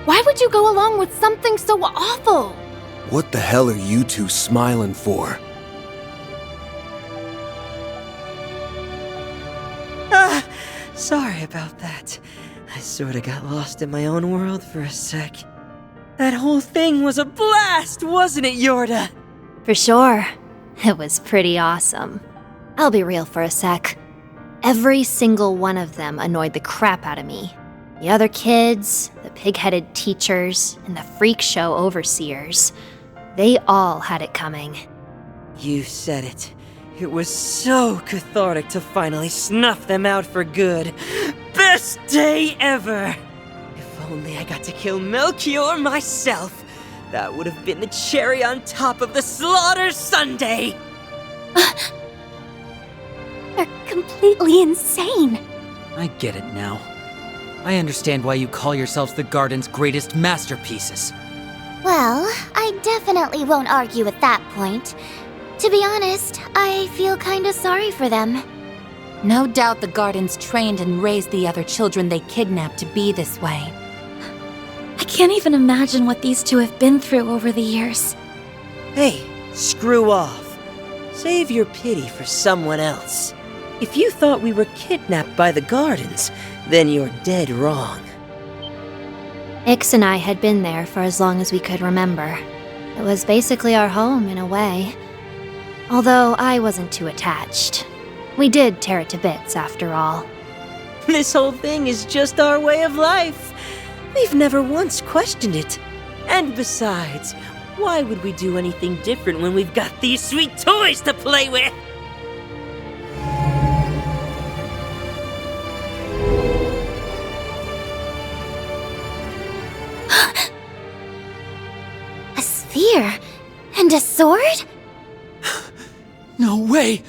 Why would you go along with something so awful? What the hell are you two smiling for? Sorry about that. I sorta got lost in my own world for a sec. That whole thing was a blast, wasn't it, Jorda? For sure. It was pretty awesome. I'll be real for a sec. Every single one of them annoyed the crap out of me. The other kids, the pig-headed teachers, and the freak show overseers. They all had it coming. You said it. It was so cathartic to finally snuff them out for good. Best day ever! If only I got to kill Melchior myself. That would have been the cherry on top of the slaughter sundae! They're completely insane. I get it now. I understand why you call yourselves the Garden's greatest masterpieces. Well, I definitely won't argue at that point. To be honest, I feel kinda sorry for them. No doubt the Gardens trained and raised the other children they kidnapped to be this way. I can't even imagine what these two have been through over the years. Hey, screw off. Save your pity for someone else. If you thought we were kidnapped by the Gardens, then you're dead wrong. Ix and I had been there for as long as we could remember. It was basically our home in a way. Although I wasn't too attached. We did tear it to bits after all. This whole thing is just our way of life. We've never once questioned it. And besides, why would we do anything different when we've got these sweet toys to play with? A sphere? And a sword? No way!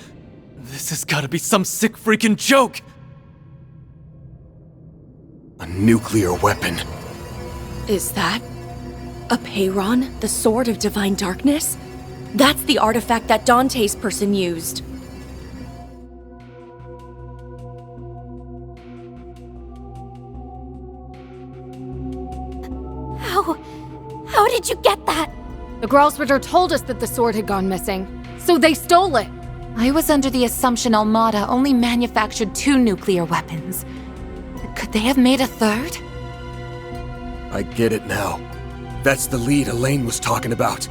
This has gotta be some sick freaking joke! A nuclear weapon. Is that a Peyron, the Sword of Divine Darkness? That's the artifact that Dante's person used. How did you get that? The Gralsritter told us that the sword had gone missing, so they stole it. I was under the assumption Almada only manufactured 2 nuclear weapons. Could they have made a third? I get it now. That's the lead Elaine was talking about.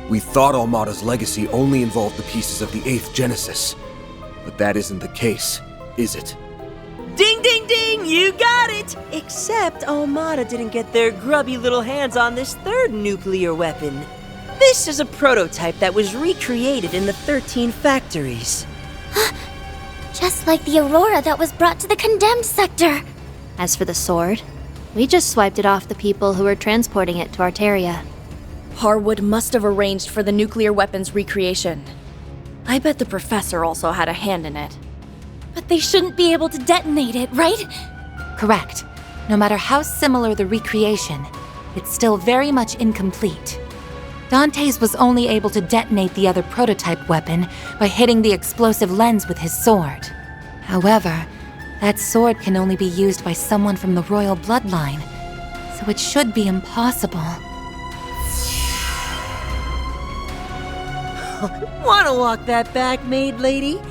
We thought Almada's legacy only involved the pieces of the 8th Genesis. But that isn't the case, is it? Ding, ding, ding! You got it! Except Almada didn't get their grubby little hands on this 3rd nuclear weapon. This is a prototype that was recreated in the 13 factories. Just like the Aurora that was brought to the condemned sector. As for the sword, we just swiped it off the people who were transporting it to Arteria. Harwood must have arranged for the nuclear weapons recreation. I bet the professor also had a hand in it. But they shouldn't be able to detonate it, right? Correct. No matter how similar the recreation, it's still very much incomplete. Dante's was only able to detonate the other prototype weapon by hitting the explosive lens with his sword. However, that sword can only be used by someone from the royal bloodline, so it should be impossible. Wanna walk that back, maid lady?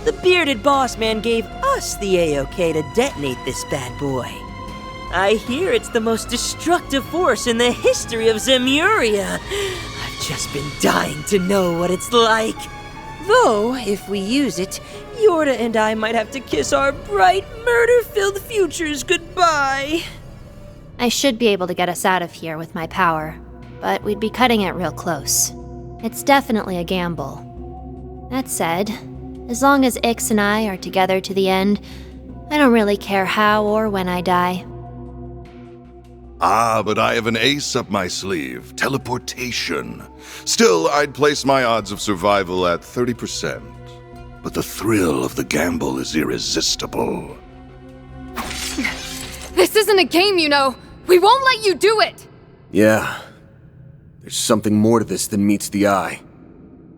The bearded boss man gave us the A-OK to detonate this bad boy. I hear it's the most destructive force in the history of Zemuria. I've just been dying to know what it's like. Though, if we use it, Jorda and I might have to kiss our bright, murder-filled futures goodbye. I should be able to get us out of here with my power, but we'd be cutting it real close. It's definitely a gamble. That said, as long as Ix and I are together to the end, I don't really care how or when I die. Ah, but I have an ace up my sleeve. Teleportation. Still, I'd place my odds of survival at 30%. But the thrill of the gamble is irresistible. This isn't a game, you know. We won't let you do it! Yeah. There's something more to this than meets the eye.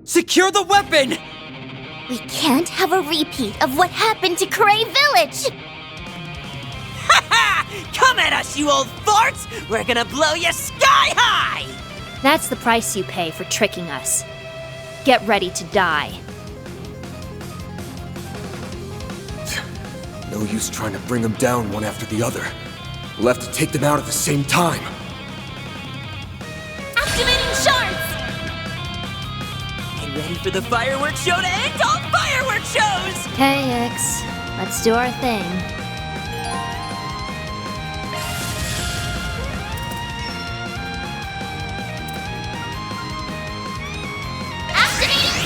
Secure the weapon! We can't have a repeat of what happened to Cray Village! Ha ha! Come at us, you old farts! We're gonna blow you sky high! That's the price you pay for tricking us. Get ready to die. No use trying to bring them down one after the other. We'll have to take them out at the same time. Activating shards! Get ready for the fireworks show to end all firework chose! Hey, Ix. Let's do our thing.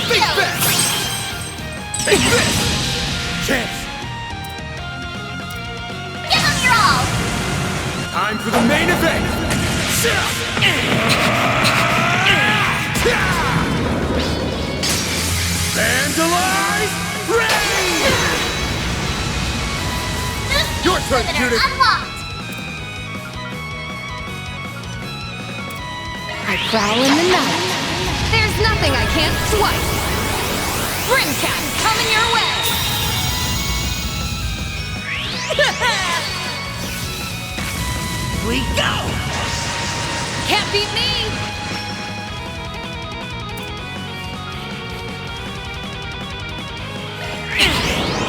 Big bet! Take this! Chance! Give them your all! Time for the main event! Vandalize! Rain! Your turn, Judith! Unlocked! I prowl in the night. There's nothing I can't swipe. Brimcat coming your way. We go! Can't beat me.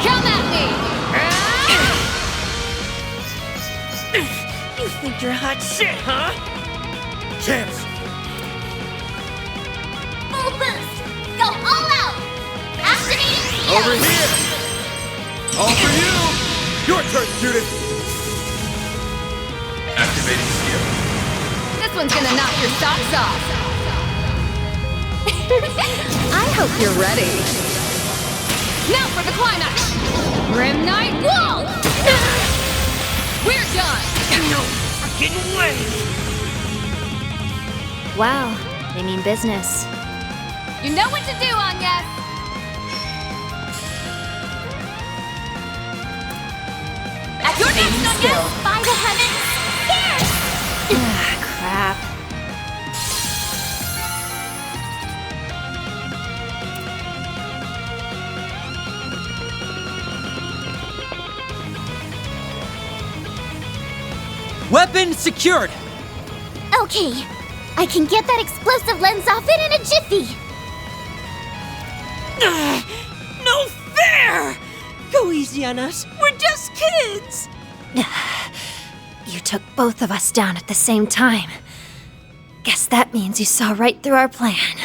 Come at me. You think you're hot shit, huh? Chance! Full boost! Go all out! Activating shield! Over here! All for you! Your turn, Judith! Activating skill. This one's gonna knock your socks off. I hope you're ready. Now for the climax. Grim Knight Wall! We're done! No fucking way! Wow, they mean business. You know what to do, Anya! You're next, Anya! By the heavens! Here! Crap. Weapon secured! Okay, I can get that explosive lens off it in a jiffy! No fair! Go easy on us. We're just kids! You took both of us down at the same time. Guess that means you saw right through our plan.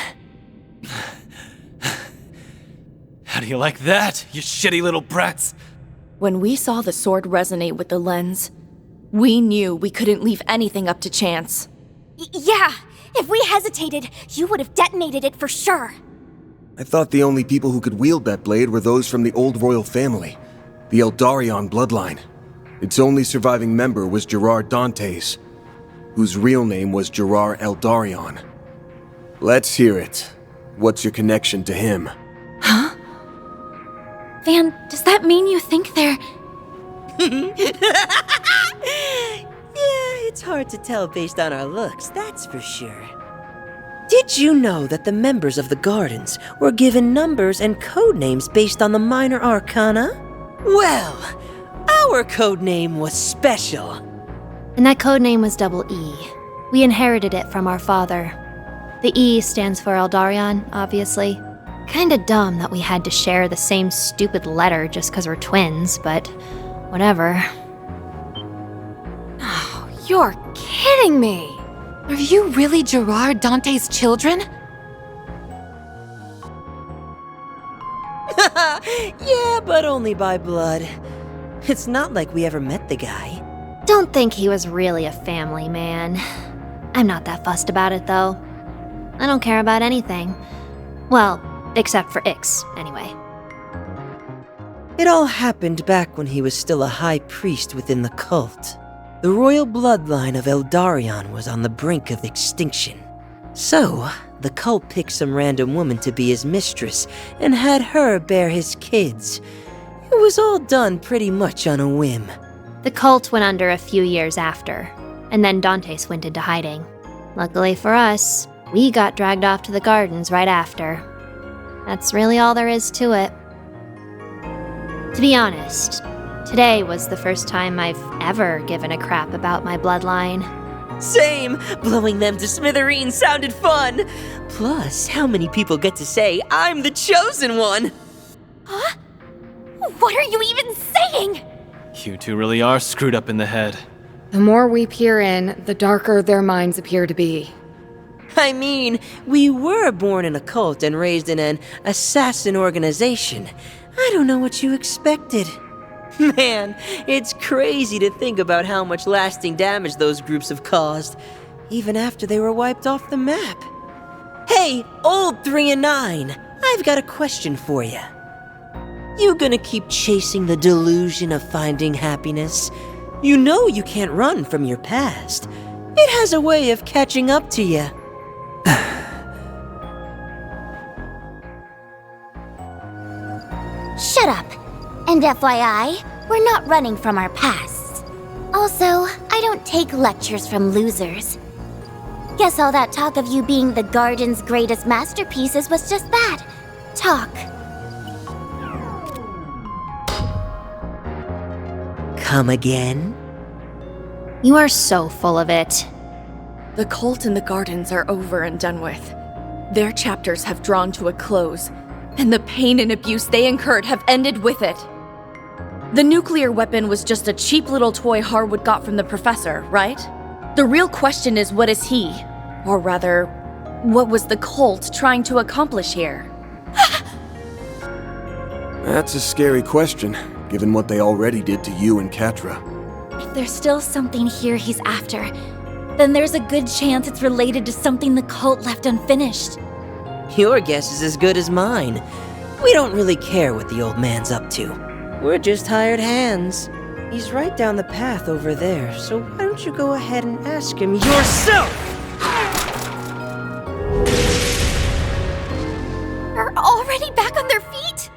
How do you like that, you shitty little brats? When we saw the sword resonate with the lens, we knew we couldn't leave anything up to chance. Yeah, if we hesitated, you would have detonated it for sure. I thought the only people who could wield that blade were those from the old royal family, the Eldarion bloodline. Its only surviving member was Gerard Dantes, whose real name was Gerard Eldarion. Let's hear it. What's your connection to him? Huh? Van, does that mean you think they're... Yeah, it's hard to tell based on our looks, that's for sure. Did you know that the members of the Gardens were given numbers and code names based on the minor arcana? Well, our code name was special. And that codename was Double E. We inherited it from our father. The E stands for Eldarion, obviously. Kinda dumb that we had to share the same stupid letter just 'cause we're twins, but whatever. Oh, you're kidding me! Are you really Gerard Dante's children? Yeah, but only by blood. It's not like we ever met the guy. Don't think he was really a family man. I'm not that fussed about it, though. I don't care about anything. Well, except for Ix, anyway. It all happened back when he was still a high priest within the cult. The royal bloodline of Eldarion was on the brink of extinction. So, the cult picked some random woman to be his mistress and had her bear his kids. It was all done pretty much on a whim. The cult went under a few years after, and then Dantes went into hiding. Luckily for us, we got dragged off to the gardens right after. That's really all there is to it. To be honest, today was the first time I've ever given a crap about my bloodline. Same! Blowing them to smithereens sounded fun! Plus, how many people get to say, I'm the chosen one? Huh? What are you even saying? You two really are screwed up in the head. The more we peer in, the darker their minds appear to be. I mean, we were born in a cult and raised in an assassin organization. I don't know what you expected. Man, it's crazy to think about how much lasting damage those groups have caused, even after they were wiped off the map. Hey, old 3 and 9, I've got a question for you. You gonna keep chasing the delusion of finding happiness? You know you can't run from your past. It has a way of catching up to you. Shut up. And FYI, we're not running from our pasts. Also, I don't take lectures from losers. Guess all that talk of you being the garden's greatest masterpieces was just that. Talk. Come again? You are so full of it. The cult in the gardens are over and done with. Their chapters have drawn to a close, and the pain and abuse they incurred have ended with it. The nuclear weapon was just a cheap little toy Harwood got from the professor, right? The real question is, what is he? Or rather, what was the cult trying to accomplish here? That's a scary question, given what they already did to you and Quatre. If there's still something here he's after, then there's a good chance it's related to something the cult left unfinished. Your guess is as good as mine. We don't really care what the old man's up to. We're just hired hands. He's right down the path over there, so why don't you go ahead and ask him yourself? Are already back on their feet?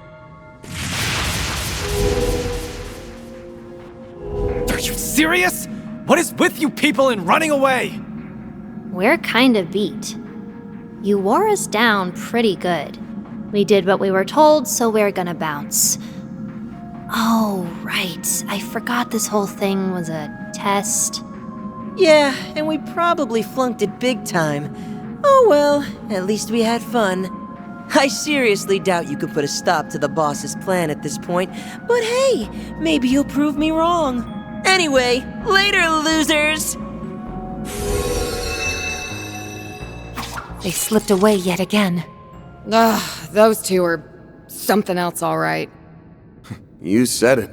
Are you serious? What is with you people and running away? We're kind of beat. You wore us down pretty good. We did what we were told, so we're gonna bounce. Oh, right. I forgot this whole thing was a test. Yeah, and we probably flunked it big time. Oh well, at least we had fun. I seriously doubt you could put a stop to the boss's plan at this point, but hey, maybe you'll prove me wrong. Anyway, later, losers! They slipped away yet again. Ugh, those two are something else, all right. You said it.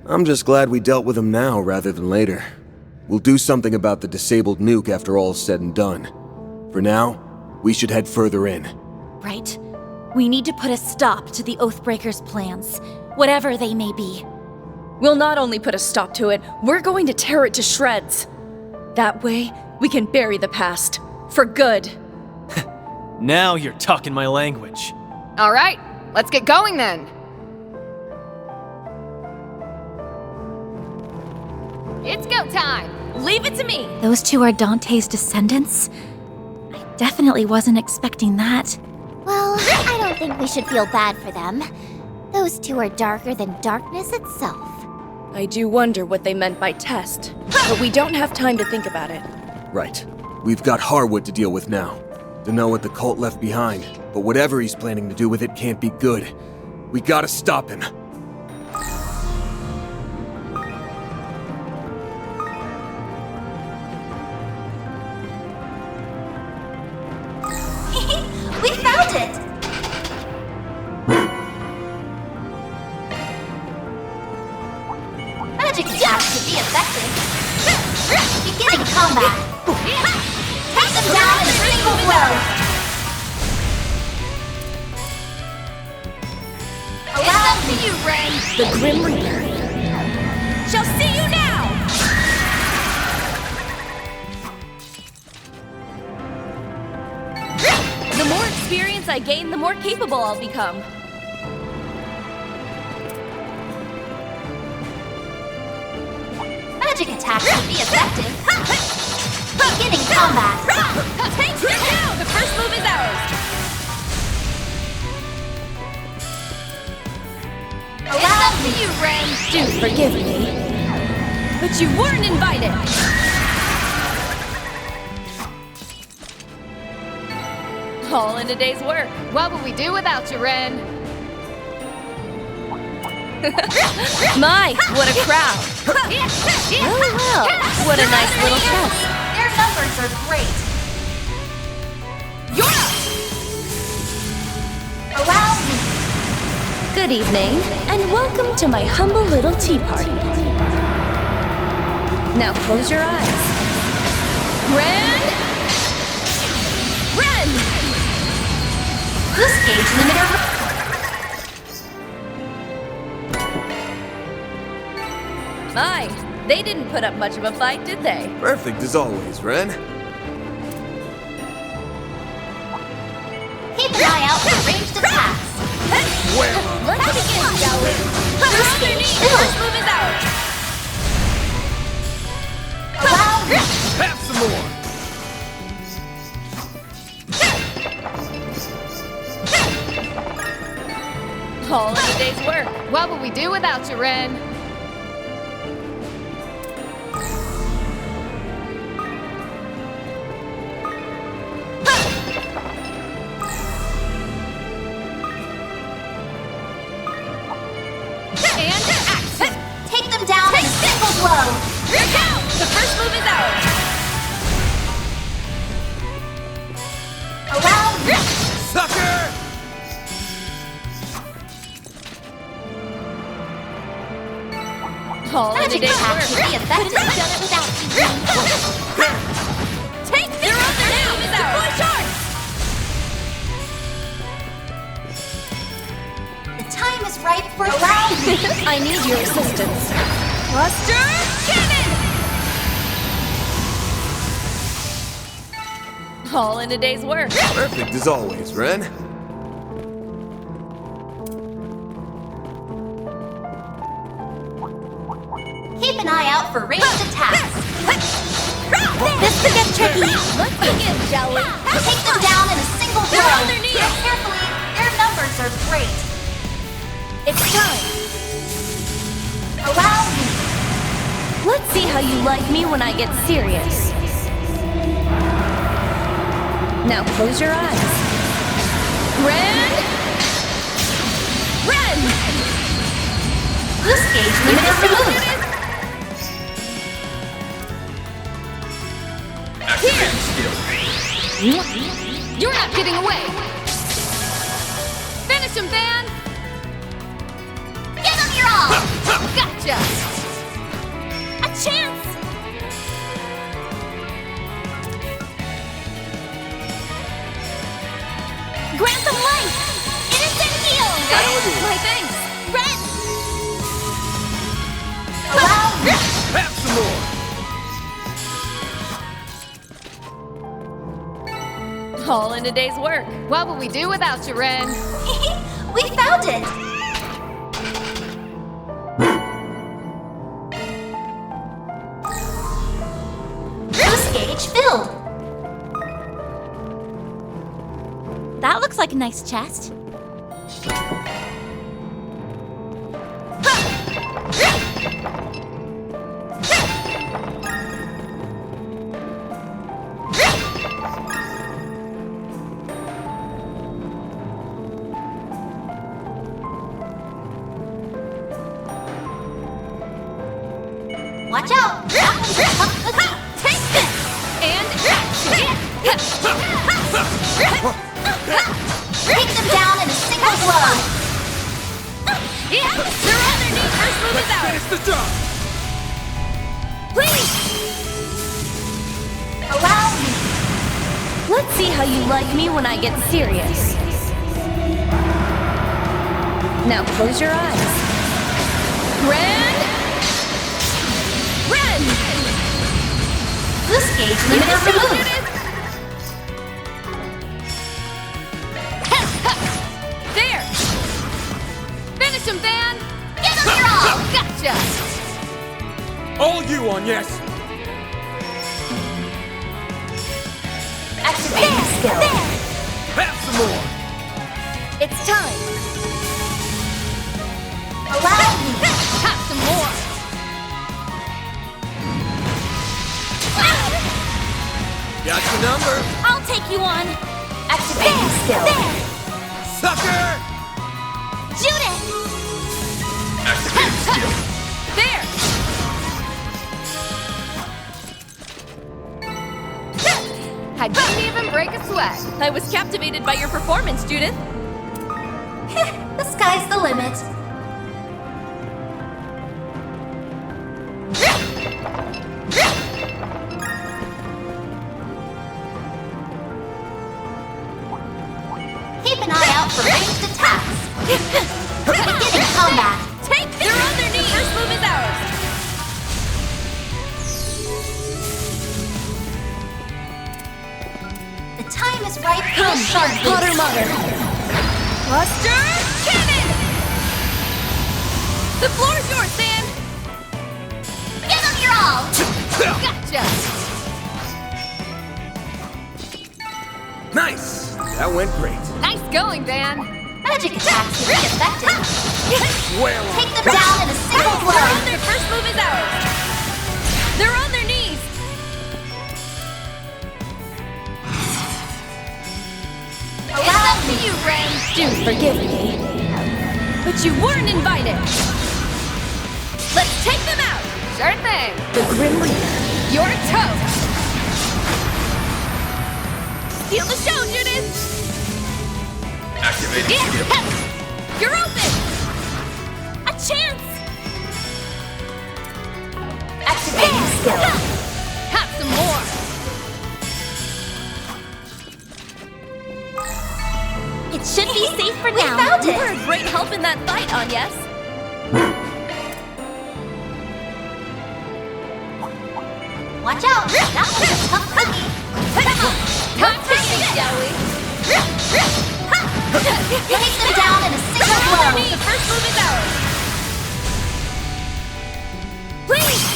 I'm just glad we dealt with them now rather than later. We'll do something about the disabled nuke after all's said and done. For now, we should head further in. Right. We need to put a stop to the Oathbreaker's plans, whatever they may be. We'll not only put a stop to it, we're going to tear it to shreds. That way, we can bury the past. For good. Now you're talking my language. All right, let's get going then. It's go time. Leave it to me. Those two are Dante's descendants? I definitely wasn't expecting that. Well, I don't think we should feel bad for them. Those two are darker than darkness itself. I do wonder what they meant by test, but we don't have time to think about it. Right. We've got Harwood to deal with now. To know what the cult left behind, but whatever he's planning to do with it can't be good. We gotta stop him. We found it! Magic attack to be effective. Beginning combat. Take them down in a single blow. It's up to you, Ren. The Grim Reaper. Shall see you now. The more experience I gain, the more capable I'll become. Magic attack to be effective. Beginning combat. Take them down. The first move is ours. It's up to you, Ren. Do forgive me. But you weren't invited. All in a day's work. What would we do without you, Ren? My, what a crowd. Well, What a nice little chest. their numbers are great. You're up. Allow me. Good evening, and welcome to my humble little tea party. Now close your eyes. Ren! Boost gauge limiter. My, they didn't put up much of a fight, did they? Perfect as always, Ren. Keep an eye out for ranged attacks. Well, Let's begin, shall we? Boost gauge filled. First move is out. Allow have some more. All in a day's work. What would we do without you, Ren? And action! Take them down in a single blow. Look out! The first move is out. Allow Sucker! All in a magic day's attack work. should be effective. Could have done it without you. Take this! You're on the now! Deploy charge! The time is ripe for allow. I need your assistance. Cluster cannon! All in a day's work. Perfect as always, Ren. Keep an eye out for ranged attacks. This could get tricky. Let's begin, shall we? Take them down in a single blow. They're on their knees. Tread carefully. Their numbers are great. It's time. Allow me. Let's see how you like me when I get serious. Now close your eyes. Ren! Boost gauge limiter removed. You're not getting away! Finish him, Van! Give them your all. Gotcha! A chance. Grant them life. Innocent heal. My thanks! Ren. Allow me. Have some more. All in a day's work. What would we do without you, Ren? We found it. Boost gauge filled. That looks like a nice chest. Watch out! Take this! And action! Take them down in a single blow. Yeah, they're on their knees. First move is out. Finish the job. Please. Allow me. Let's see how you like me when I get serious. Now close your eyes. Ren! Boost gauge limiter removed. There! Finish him, Van! Give them your all. Gotcha! All you on, yes. Activating skill. Have some more. It's time. Allow me. Have some more! Got your number. I'll take you on. Activating skill. Sucker! Judith. There! I didn't even break a sweat. I was captivated by your performance, Judith. The sky's the limit. Keep an eye out for ranged attacks. Beginning combat. Take them! They're on their knees! First move is ours! The time is right for a sharp Potter Mother! Buster Cannon! The floor's yours, Sam! Give them your all! Gotcha! Nice! That went great. Nice going, Van! Magic attacks will be effective. Well, Take them down in a single blow. Their first move is ours! They're on their knees! It's up to you, Ren! Do forgive me. But you weren't invited! Let's take them out! Sure thing! The Grim Reaper, you're toast! Steal the show, Judith! Activating skill. You're open! A chance! Activating skill. Have some more! It should be safe for now. We found You it. were a great help in that fight, Agnes. Watch out. That was a tough cookie. Come fishing, shall we? Take them down in a single blow. The first move is ours. Please!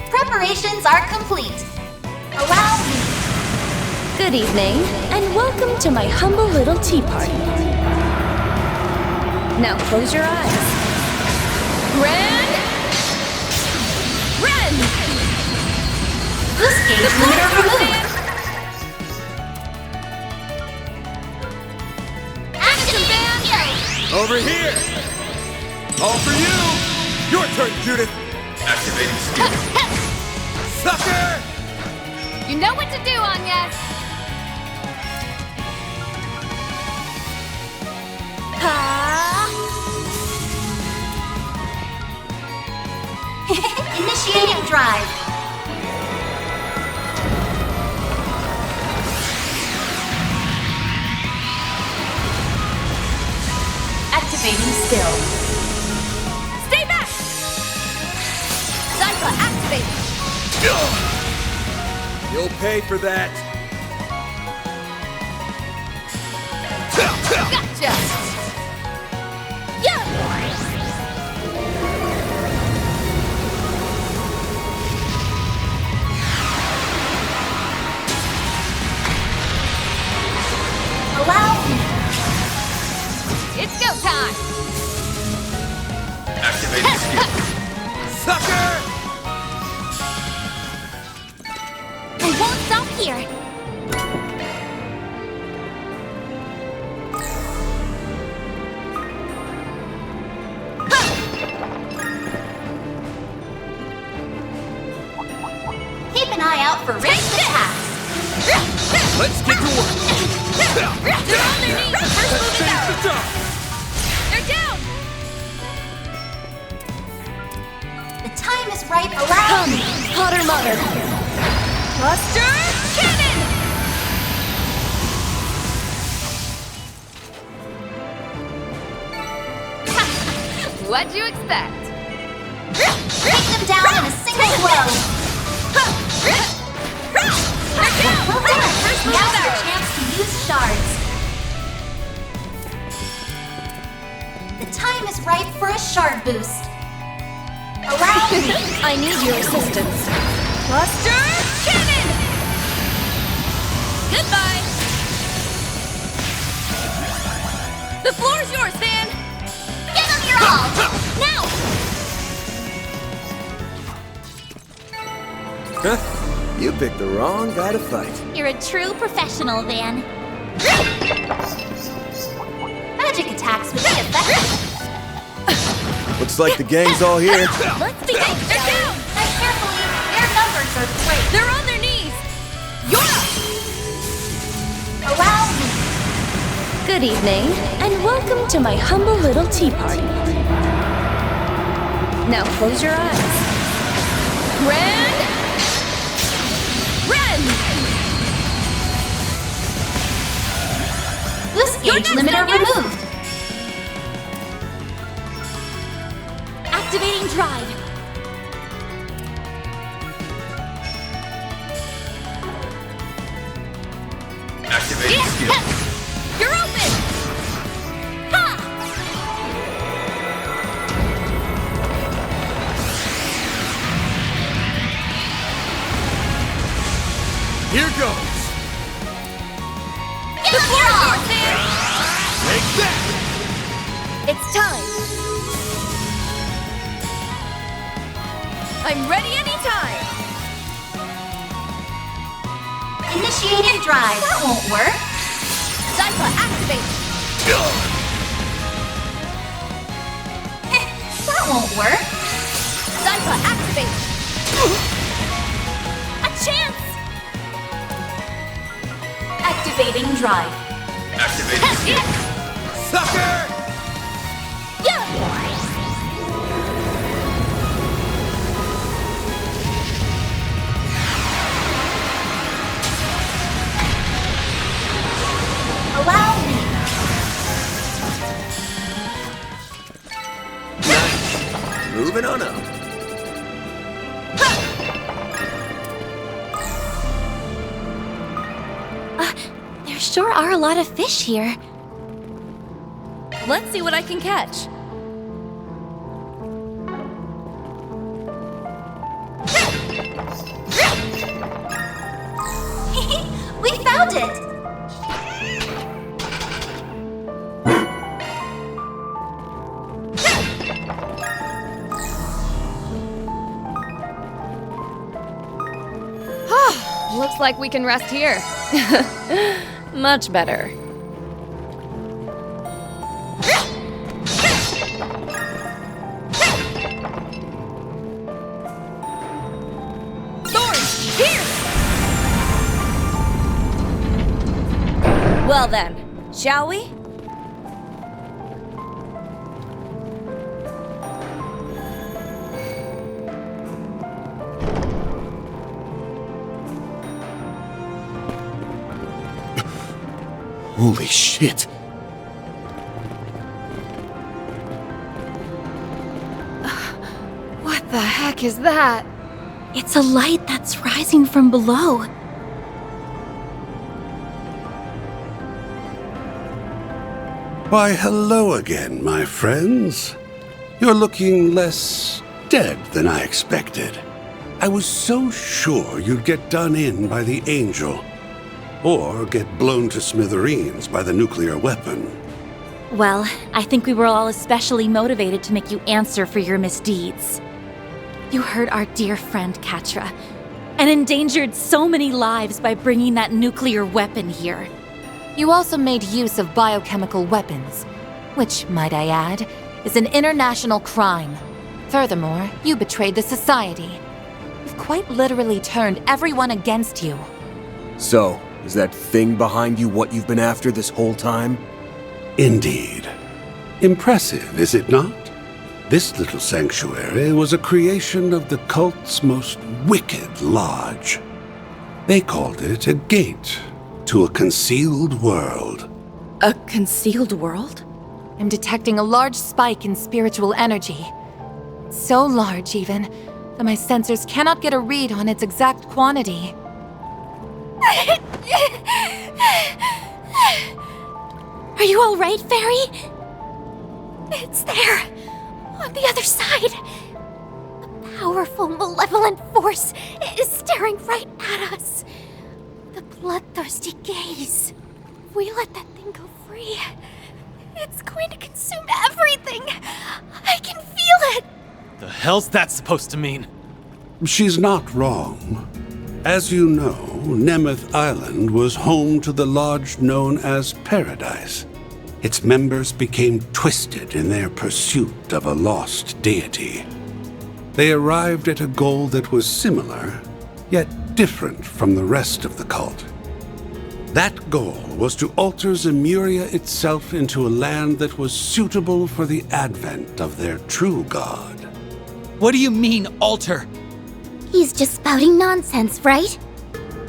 Preparations are complete. Allow me. Good evening, and welcome to my humble little tea party. Now close your eyes. Ren! This game's limiter removed. Action Van! over here! All for you! Your turn, Judith! Activating skill. Sucker! You know what to do, Agnes. Initiating drive. Activating skill. Stay back! Zypha activated. You'll pay for that. Gotcha! Yeah! Allow me. It's go time! Activating skill. Sucker! I won't stop here. Keep an eye out for ranged attacks. Let's get to work. They're on their knees! First move is out! They're down! The time is right. Allow me. Potter Mother! Buster Cannon! What'd you expect? Take them down in a single blow. They're down! First move Now's is your out! chance to use shards. The time is right for a shard boost. Allow me. I need your assistance. Buster Cannon! Goodbye! The floor's yours, Van! Give them your all. Now! Huh? You picked the wrong guy to fight. You're a true professional, Van. Magic attacks would be effective. Looks like the gang's all here. Let's begin! They're down! Tread carefully. Their numbers are great. They're on their knees! You're up! Allow Good evening, and welcome to my humble little tea party. Now close your eyes. Ren! Boost gauge limiter removed. Activating drive. Activating skill. You're open! Ha! Here goes! The floor is yours, man! Take that! It's time. I'm ready anytime. Initiated drive. That won't work. Zypha, activate! That won't work. Zypha, activate! A chance! Activating drive. Activating skill. Sucker! Allow me. Nice. Moving on up. There sure are a lot of fish here. Let's see what I can catch. We found it! Looks like we can rest here. Much better. Well then, shall we? Holy shit. What the heck is that? It's a light that's rising from below. Why, hello again, my friends. You're looking less dead than I expected. I was so sure you'd get done in by the Angel, or get blown to smithereens by the nuclear weapon. Well, I think we were all especially motivated to make you answer for your misdeeds. You hurt our dear friend Quatre, and endangered so many lives by bringing that nuclear weapon here. You also made use of biochemical weapons, which, might I add, is an international crime. Furthermore, you betrayed the Society. You've quite literally turned everyone against you. So, is that thing behind you what you've been after this whole time? Indeed. Impressive, is it not? This little sanctuary was a creation of the cult's most wicked lodge. They called it a gate to a concealed world. A concealed world? I'm detecting a large spike in spiritual energy. So large, even, that my sensors cannot get a read on its exact quantity. Are you all right, Fairy? It's there, on the other side. A powerful, malevolent force is staring right at us. The bloodthirsty gaze. If we let that thing go free, it's going to consume everything. I can feel it. The hell's that supposed to mean? She's not wrong. As you know, Nemeth Island was home to the lodge known as Paradise. Its members became twisted in their pursuit of a lost deity. They arrived at a goal that was similar, yet different from the rest of the cult. That goal was to alter Zemuria itself into a land that was suitable for the advent of their true god. What do you mean, alter? He's just spouting nonsense, right?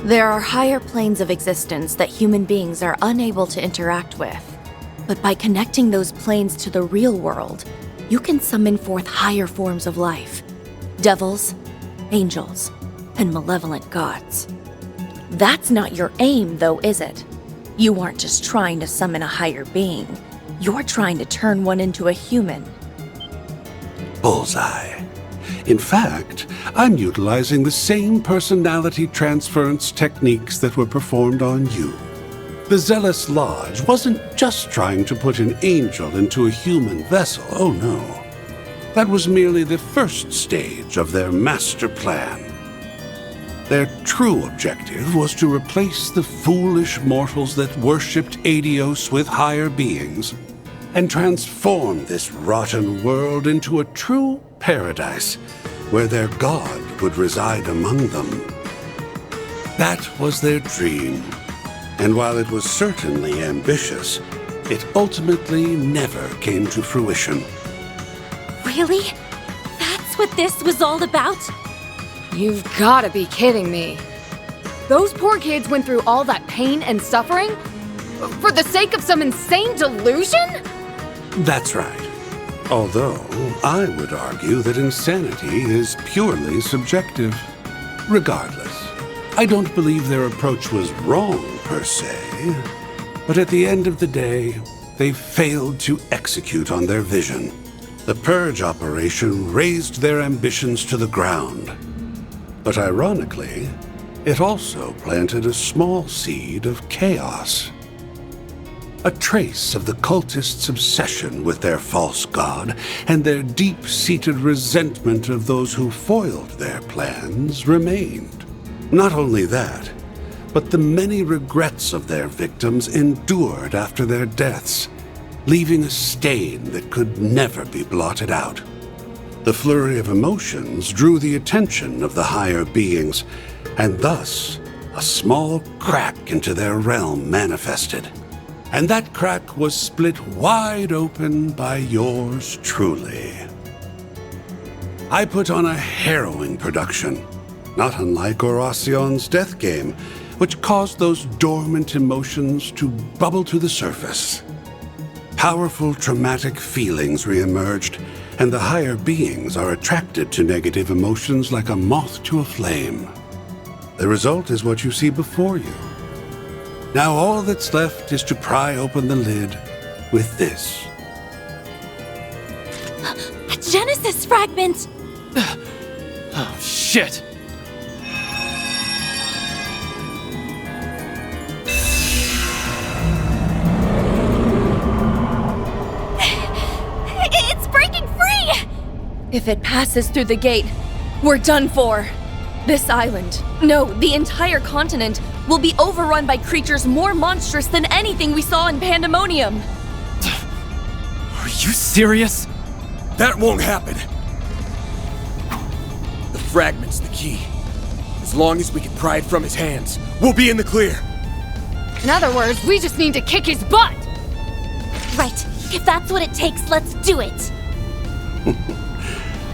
There are higher planes of existence that human beings are unable to interact with. But by connecting those planes to the real world, you can summon forth higher forms of life. Devils, angels, and malevolent gods. That's not your aim, though, is it? You aren't just trying to summon a higher being. You're trying to turn one into a human. Bullseye. In fact, I'm utilizing the same personality transference techniques that were performed on you. The Zealous Lodge wasn't just trying to put an angel into a human vessel, oh no. That was merely the first stage of their master plan. Their true objective was to replace the foolish mortals that worshipped Adios with higher beings and transform this rotten world into a true paradise where their god would reside among them. That was their dream, and while it was certainly ambitious, it ultimately never came to fruition. Really? That's what this was all about? You've gotta be kidding me. Those poor kids went through all that pain and suffering? For the sake of some insane delusion? That's right. Although, I would argue that insanity is purely subjective. Regardless, I don't believe their approach was wrong, per se. But at the end of the day, they failed to execute on their vision. The Purge operation razed their ambitions to the ground. But ironically, it also planted a small seed of chaos. A trace of the cultists' obsession with their false god and their deep-seated resentment of those who foiled their plans remained. Not only that, but the many regrets of their victims endured after their deaths, leaving a stain that could never be blotted out. The flurry of emotions drew the attention of the higher beings, and thus a small crack into their realm manifested. And that crack was split wide open by yours truly. I put on a harrowing production, not unlike Oracion's death game, which caused those dormant emotions to bubble to the surface. Powerful traumatic feelings reemerged, and the higher beings are attracted to negative emotions like a moth to a flame. The result is what you see before you. Now all that's left is to pry open the lid with this. A Genesis fragment! Oh, shit! It's breaking free! If it passes through the gate, we're done for. This island, no, the entire continent, will be overrun by creatures more monstrous than anything we saw in Pandemonium. Are you serious? That won't happen. The fragment's the key. As long as we can pry it from his hands, we'll be in the clear. In other words, we just need to kick his butt! Right. If that's what it takes, let's do it.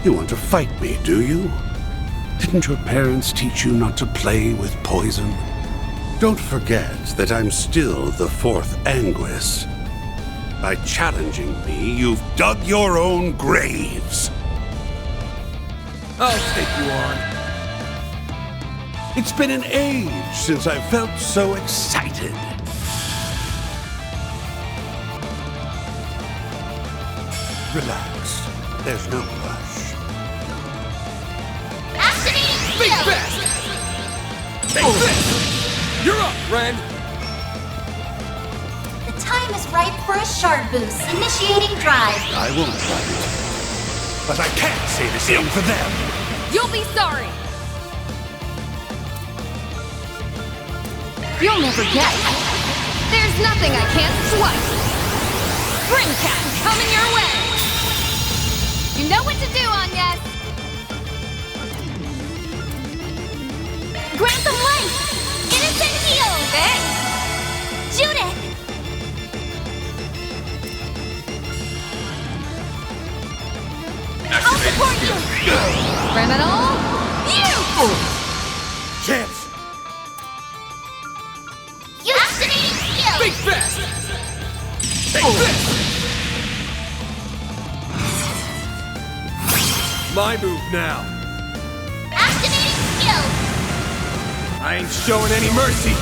You want to fight me, do you? Didn't your parents teach you not to play with poison? Don't forget that I'm still the fourth Anguis. By challenging me, you've dug your own graves. I'll take you on. It's been an age since I felt so excited. Relax. There's no rush. Think fast! Take this! You're up, Ren! The time is ripe for a shard boost. Initiating drive. I won't fight. But I can't say the same for them. You'll be sorry! You'll never get it. There's nothing I can't swipe! Grimcat coming your way! You know what to do, Agnes! Grant them life! Innocent heal! Criminal, you! Chance! Activating skill! Think fast! Take this! My move now. Activating skill! I ain't showing any mercy.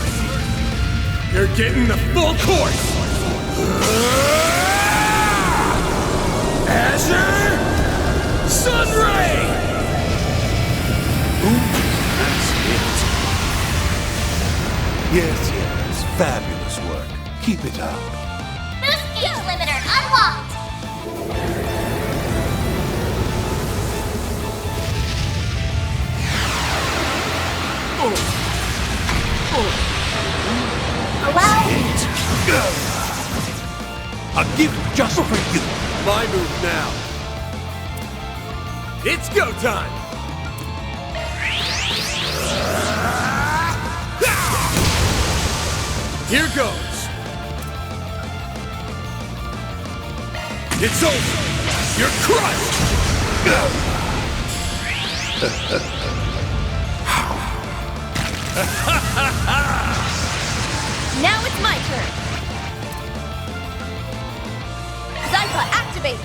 You're getting the full course. Azure Sunray! Ooh, that's it. Yes, fabulous work. Keep it up. Boost gauge limiter unlocked! I'll give it just for you. My move now. It's go time! Here goes! It's over! You're crushed! Now it's my turn! Zypha, activate!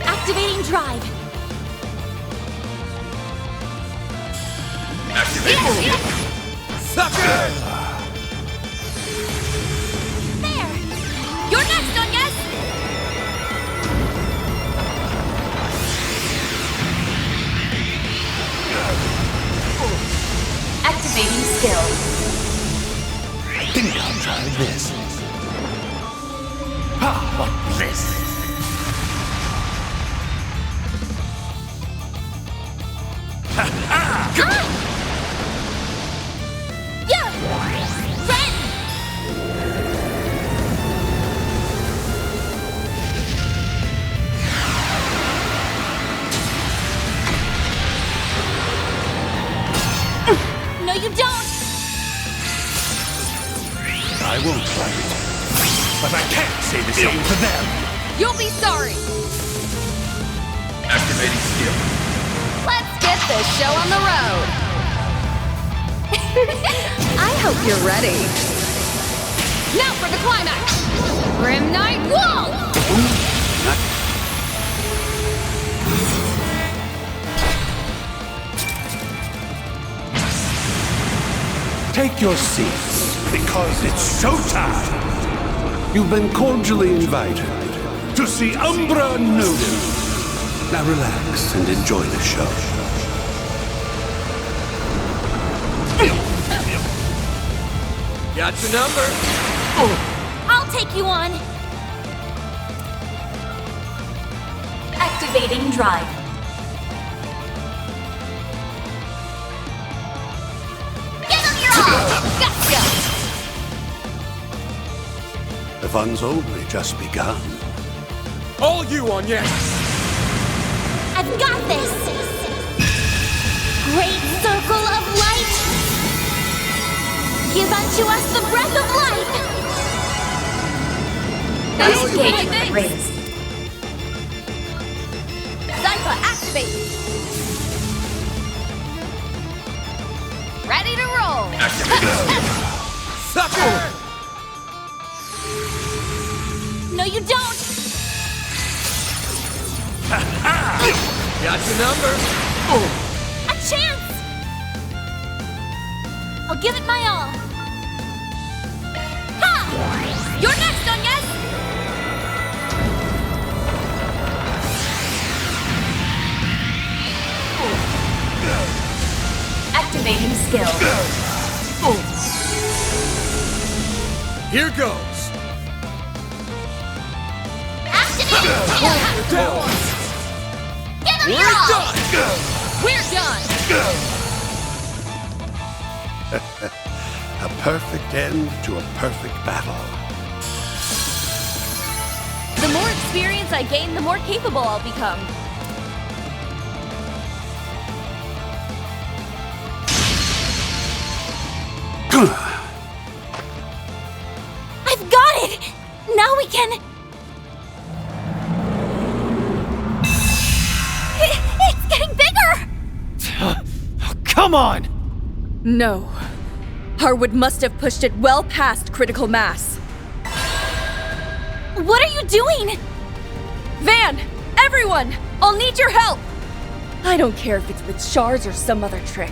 Activating drive! Activate! Sucker! There! You're next, Onyes! Activating skill. I think I'll try this. Ah, what bliss! Yeah! Ren! No, you don't! I won't fight. But I can't say the same for them. You'll be sorry! Activating skill. Let's get this show on the road! I hope you're ready. Now for the climax! Grim Knight, whoa! Take your seats, because it's showtime. You've been cordially invited to see Umbra Nodin. Now relax and enjoy the show. Got your number. I'll take you on! Activating drive. Give them your all! Gotcha! The fun's only just begun. All you, Onyes! I've got this! Great circle of light! Give unto us the breath of life! Boost gauge raised. Zypha, activate! Ready to roll! Sucker! No, you don't! Got your number. A chance! I'll give it my all. Ha! You're next, Onyes! Activating skill. Here goes. Activating skill! Down. Give them your We're all! done. We're done! A perfect end to a perfect battle. The more experience I gain, the more capable I'll become. I've got it! Now we can... Come on! No. Harwood must have pushed it well past critical mass. What are you doing? Van! Everyone! I'll need your help! I don't care if it's with shards or some other trick.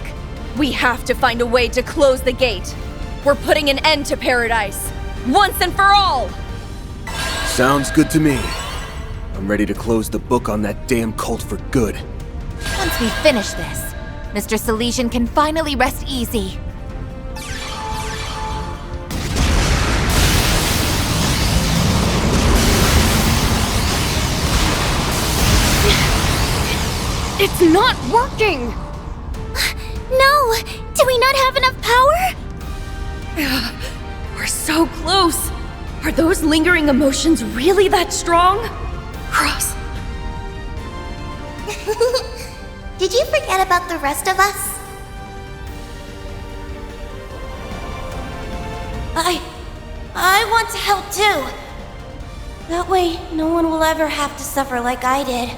We have to find a way to close the gate. We're putting an end to paradise. Once and for all! Sounds good to me. I'm ready to close the book on that damn cult for good. Once we finish this, Mr. Salesian can finally rest easy. It's not working! No! Do we not have enough power? We're so close! Are those lingering emotions really that strong? Cross. Did you forget about the rest of us? I want to help too. That way, no one will ever have to suffer like I did.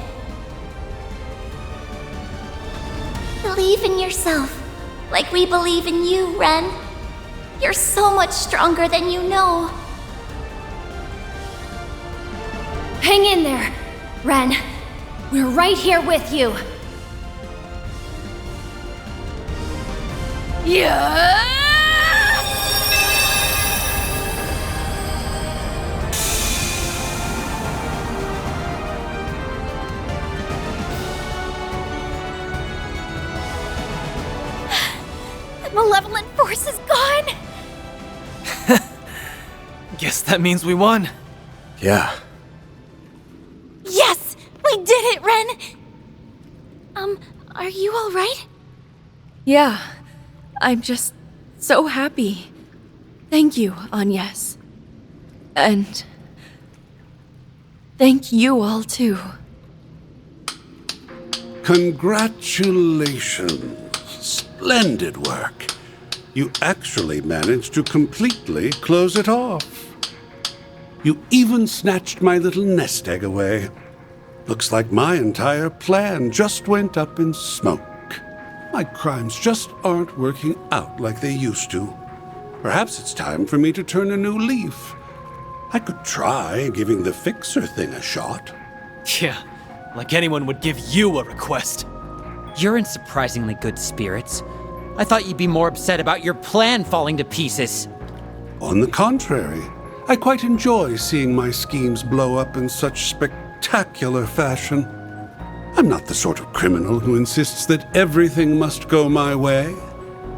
Believe in yourself, like we believe in you, Ren. You're so much stronger than you know. Hang in there, Ren. We're right here with you. Yeah! The malevolent force is gone! Guess that means we won. Yeah. Yes! We did it, Ren! Are you alright? Yeah, I'm just so happy. Thank you, Agnes. And thank you all too. Congratulations. Splendid work. You actually managed to completely close it off. You even snatched my little nest egg away. Looks like my entire plan just went up in smoke. My crimes just aren't working out like they used to. Perhaps it's time for me to turn a new leaf. I could try giving the fixer thing a shot. Yeah, like anyone would give you a request. You're in surprisingly good spirits. I thought you'd be more upset about your plan falling to pieces. On the contrary, I quite enjoy seeing my schemes blow up in such spectacular fashion. I'm not the sort of criminal who insists that everything must go my way.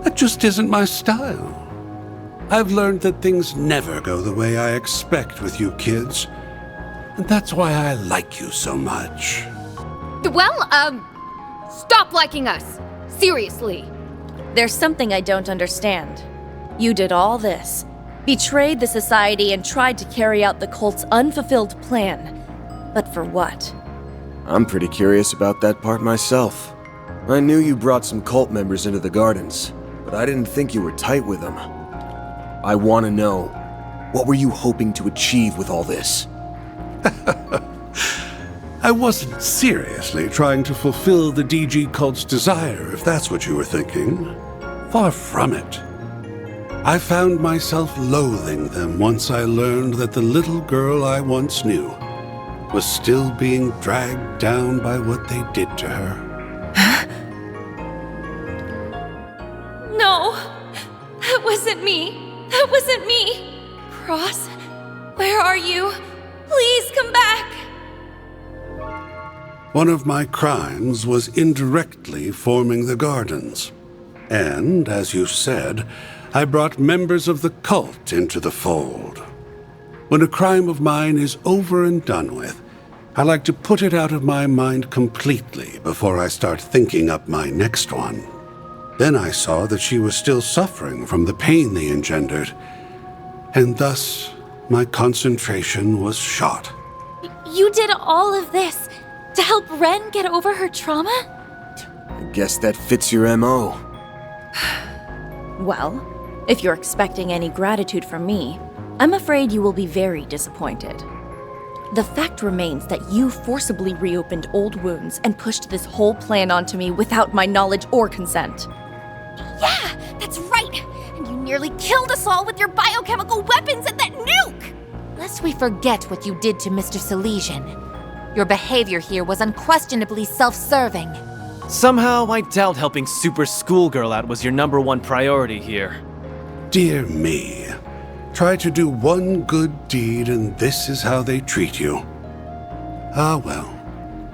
That just isn't my style. I've learned that things never go the way I expect with you kids. And that's why I like you so much. Well, stop liking us. Seriously. There's something I don't understand. You did all this, betrayed the society, and tried to carry out the cult's unfulfilled plan. But for what? I'm pretty curious about that part myself. I knew you brought some cult members into the gardens, but I didn't think you were tight with them. I want to know, what were you hoping to achieve with all this? I wasn't seriously trying to fulfill the DG cult's desire, if that's what you were thinking. Far from it. I found myself loathing them once I learned that the little girl I once knew was still being dragged down by what they did to her. No! That wasn't me! That wasn't me! Cross, where are you? Please come back! One of my crimes was indirectly forming the gardens. And, as you said, I brought members of the cult into the fold. When a crime of mine is over and done with, I like to put it out of my mind completely before I start thinking up my next one. Then I saw that she was still suffering from the pain they engendered, and thus my concentration was shot. You did all of this to help Ren get over her trauma? I guess that fits your MO. Well, if you're expecting any gratitude from me, I'm afraid you will be very disappointed. The fact remains that you forcibly reopened old wounds and pushed this whole plan onto me without my knowledge or consent. nearly killed us all with your biochemical weapons and that nuke! Lest we forget what you did to Mr. Silesian. Your behavior here was unquestionably self-serving. Somehow, I doubt helping Super Schoolgirl out was your #1 priority here. Dear me. Try to do one good deed and this is how they treat you. Ah well.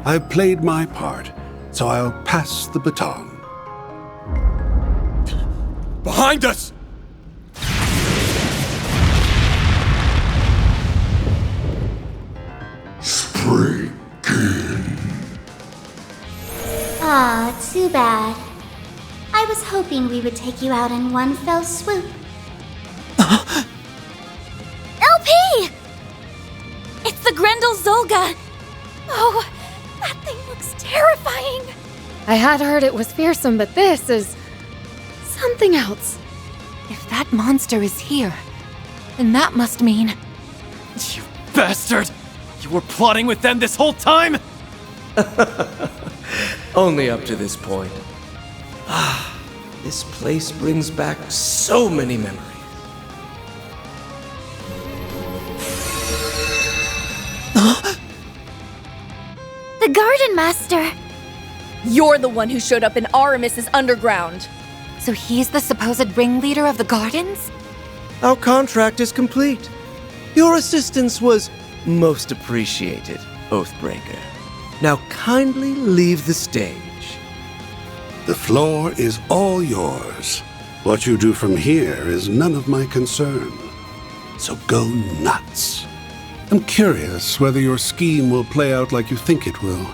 I've played my part, so I'll pass the baton. Behind us! Aw, too bad. I was hoping we would take you out in one fell swoop. LP! It's the Grendel Zolga! Oh, that thing looks terrifying! I had heard it was fearsome, but this is something else. If that monster is here, then that must mean... You bastard! You were plotting with them this whole time?! Only up to this point. Ah, this place brings back so many memories. The Garden Master! You're the one who showed up in Aramis's underground. So he's the supposed ringleader of the Gardens? Our contract is complete. Your assistance was most appreciated, Oathbreaker. Now kindly leave the stage. The floor is all yours. What you do from here is none of my concern. So go nuts. I'm curious whether your scheme will play out like you think it will.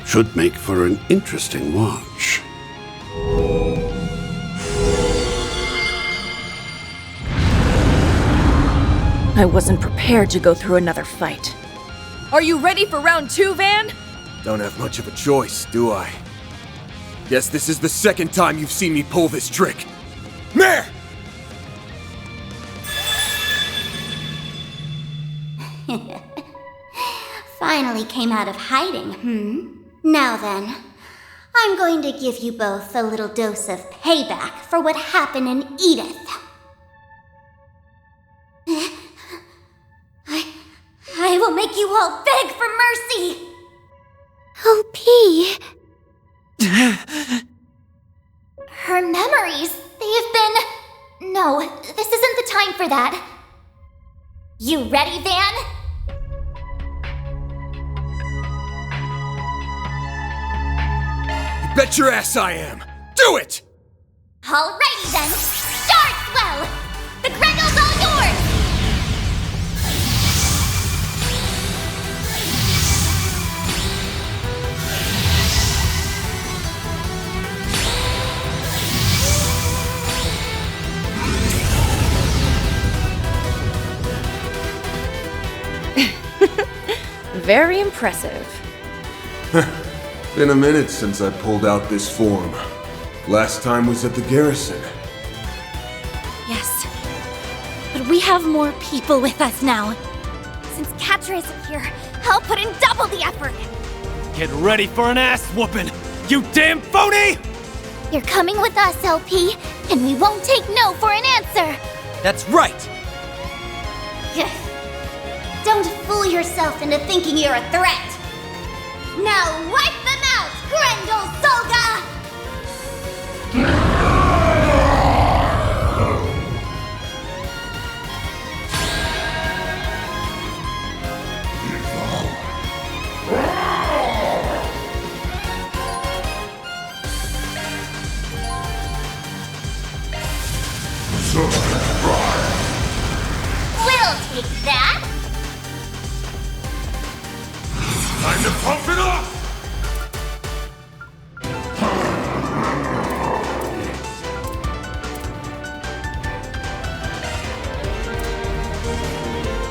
Should make for an interesting watch. I wasn't prepared to go through another fight. Are you ready for round 2, Van? Don't have much of a choice, do I? Guess this is the second time you've seen me pull this trick. Mare! Finally came out of hiding, Now then, I'm going to give you both a little dose of payback for what happened in Edith. I will make you all beg for mercy! LP! Her memories, they have been... No, this isn't the time for that. You ready, Van? You bet your ass I am! Do it! Alrighty then, start well! The Grendel's all yours! Very impressive. Been a minute since I pulled out this form. Last time was at the garrison. Yes. But we have more people with us now. Since Quatre isn't here, I'll put in double the effort. Get ready for an ass whooping, you damn phony! You're coming with us, LP, and we won't take no for an answer. That's right! Don't fool yourself into thinking you're a threat! Now wipe them out, Grendel Zolga! We'll take that! Time to pump it up!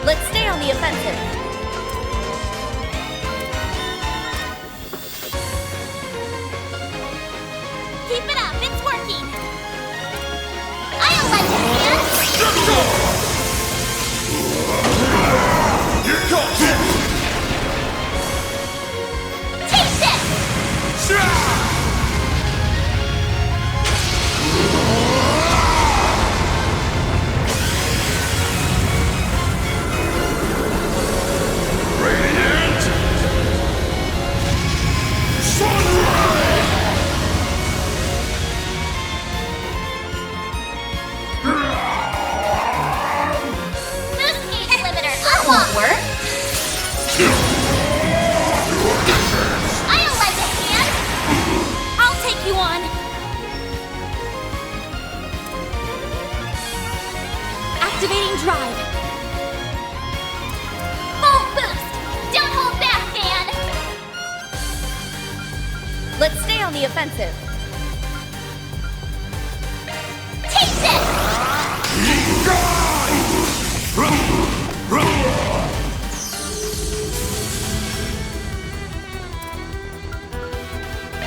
Let's stay on the offensive. Keep it up, it's working. I'll let you in. Let's go! Here comes it! Activating drive. Full boost! Don't hold back, Dan! Let's stay on the offensive. Take this!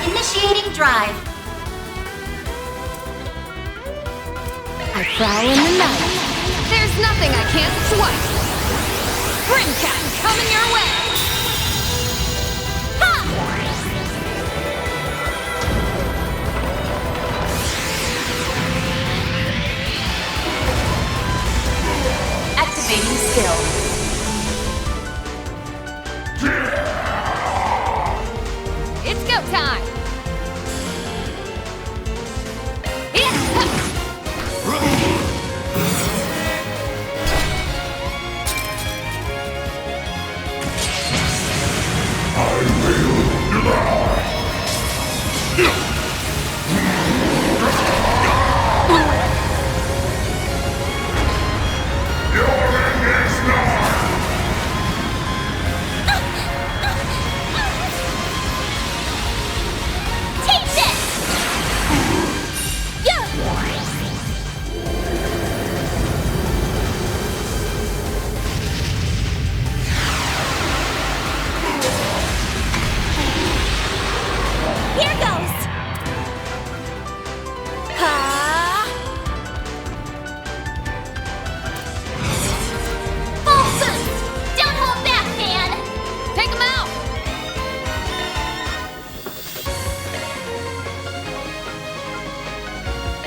Initiating drive. I prowl in the night. There's nothing I can't swipe. Grimcat coming your way. Ha! Activating skill. It's go time. Take this! Yeah! Here goes! Ha! Full boost! Don't hold back, Dan! Take him out.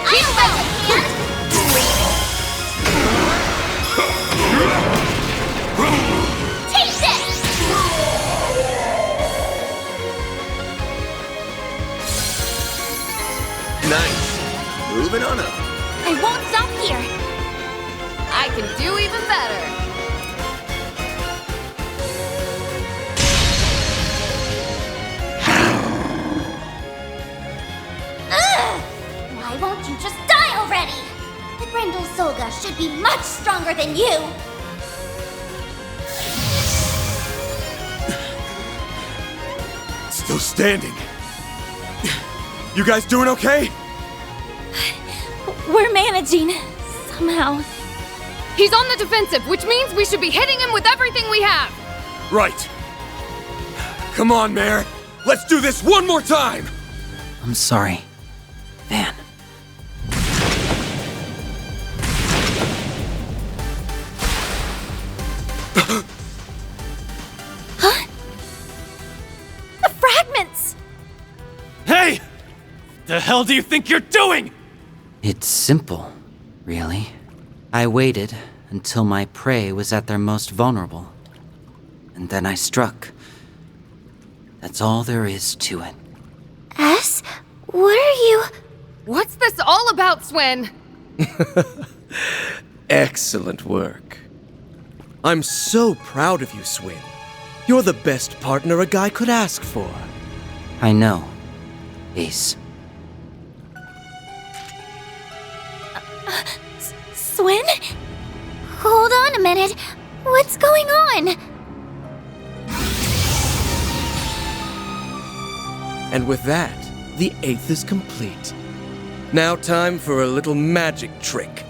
I'll lend a hand! Take this! Nice. Moving on up. I won't stop here! I can do even better. Ugh! Why won't you just die already? The Grendel Zolga should be much stronger than you! Still standing. You guys doing okay? We're managing. Somehow. He's on the defensive, which means we should be hitting him with everything we have. Right. Come on, Mare. Let's do this one more time! I'm sorry, Van. The fragments! Hey! The hell do you think you're doing? It's simple, really. I waited until my prey was at their most vulnerable. And then I struck. That's all there is to it. S? What are you? What's this all about, Swen? Excellent work. I'm so proud of you, Swin. You're the best partner a guy could ask for. I know, Ace. Swin? Hold on a minute. What's going on? And with that, the 8th is complete. Now time for a little magic trick.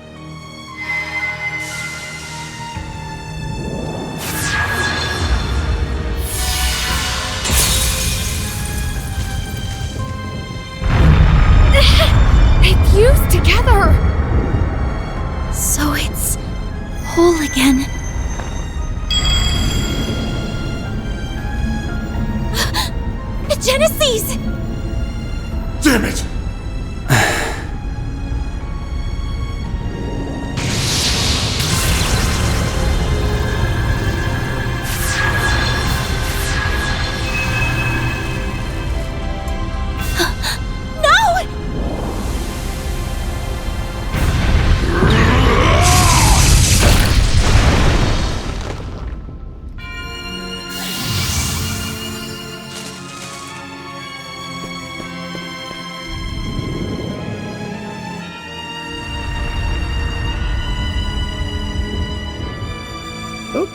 They fused together! So it's whole again. The Genesis! Damn it!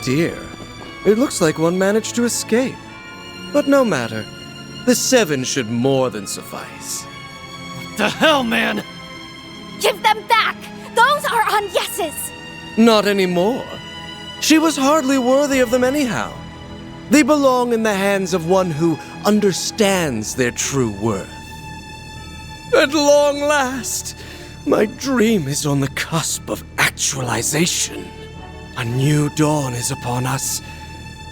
dear. It looks like one managed to escape. But no matter. The 7 should more than suffice. What the hell, man? Give them back! Those are Agnes's! Not anymore. She was hardly worthy of them anyhow. They belong in the hands of one who understands their true worth. At long last, my dream is on the cusp of actualization. A new dawn is upon us.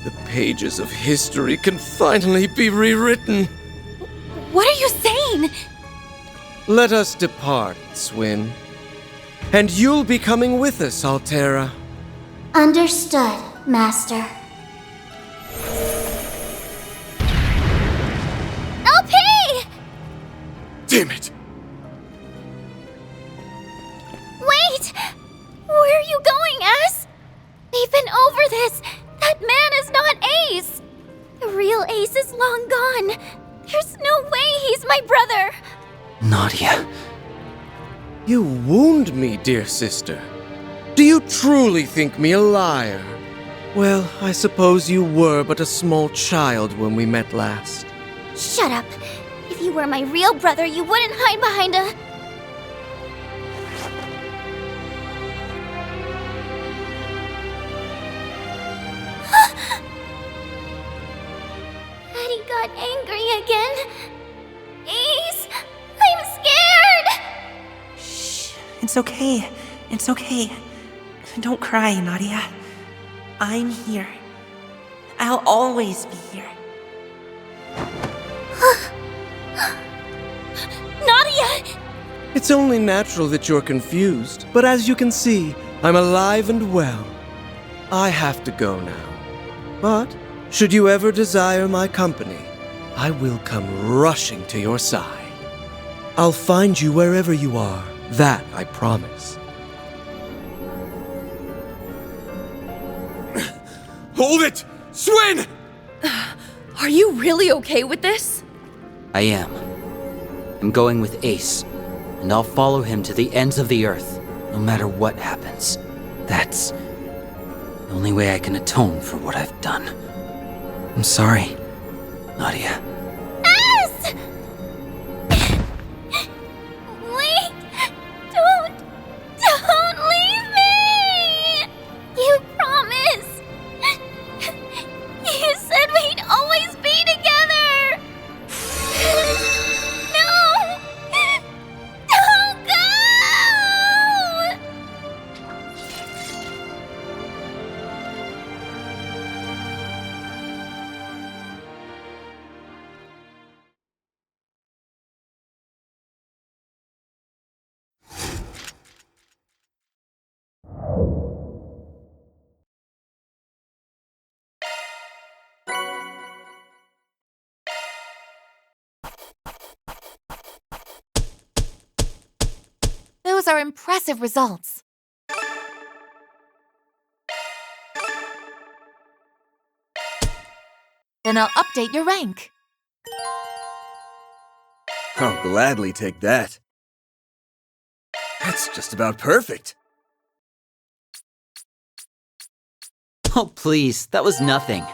The pages of history can finally be rewritten. What are you saying? Let us depart, Swin. And you'll be coming with us, Altera. Understood, Master. LP! Damn it! Wait! Where are you going, Ass? We've been over this. That man is not Ace. The real Ace is long gone. There's no way he's my brother. Nadia. You wound me, dear sister. Do you truly think me a liar? Well, I suppose you were but a small child when we met last. Shut up. If you were my real brother, you wouldn't hide behind a... Eddie got angry again. Ace, I'm scared! Shh, it's okay. It's okay. Don't cry, Nadia. I'm here. I'll always be here. Nadia! It's only natural that you're confused, but as you can see, I'm alive and well. I have to go now. But, should you ever desire my company, I will come rushing to your side. I'll find you wherever you are, that I promise. Hold it! Swin! Are you really okay with this? I am. I'm going with Ace, and I'll follow him to the ends of the earth, no matter what happens. That's the only way I can atone for what I've done. I'm sorry, Nadia. Ass! Wait! Don't leave me! You promised! You said we'd always be together! No! Don't go! Those are impressive results. Then I'll update your rank. I'll gladly take that. That's just about perfect. Oh, please, that was nothing.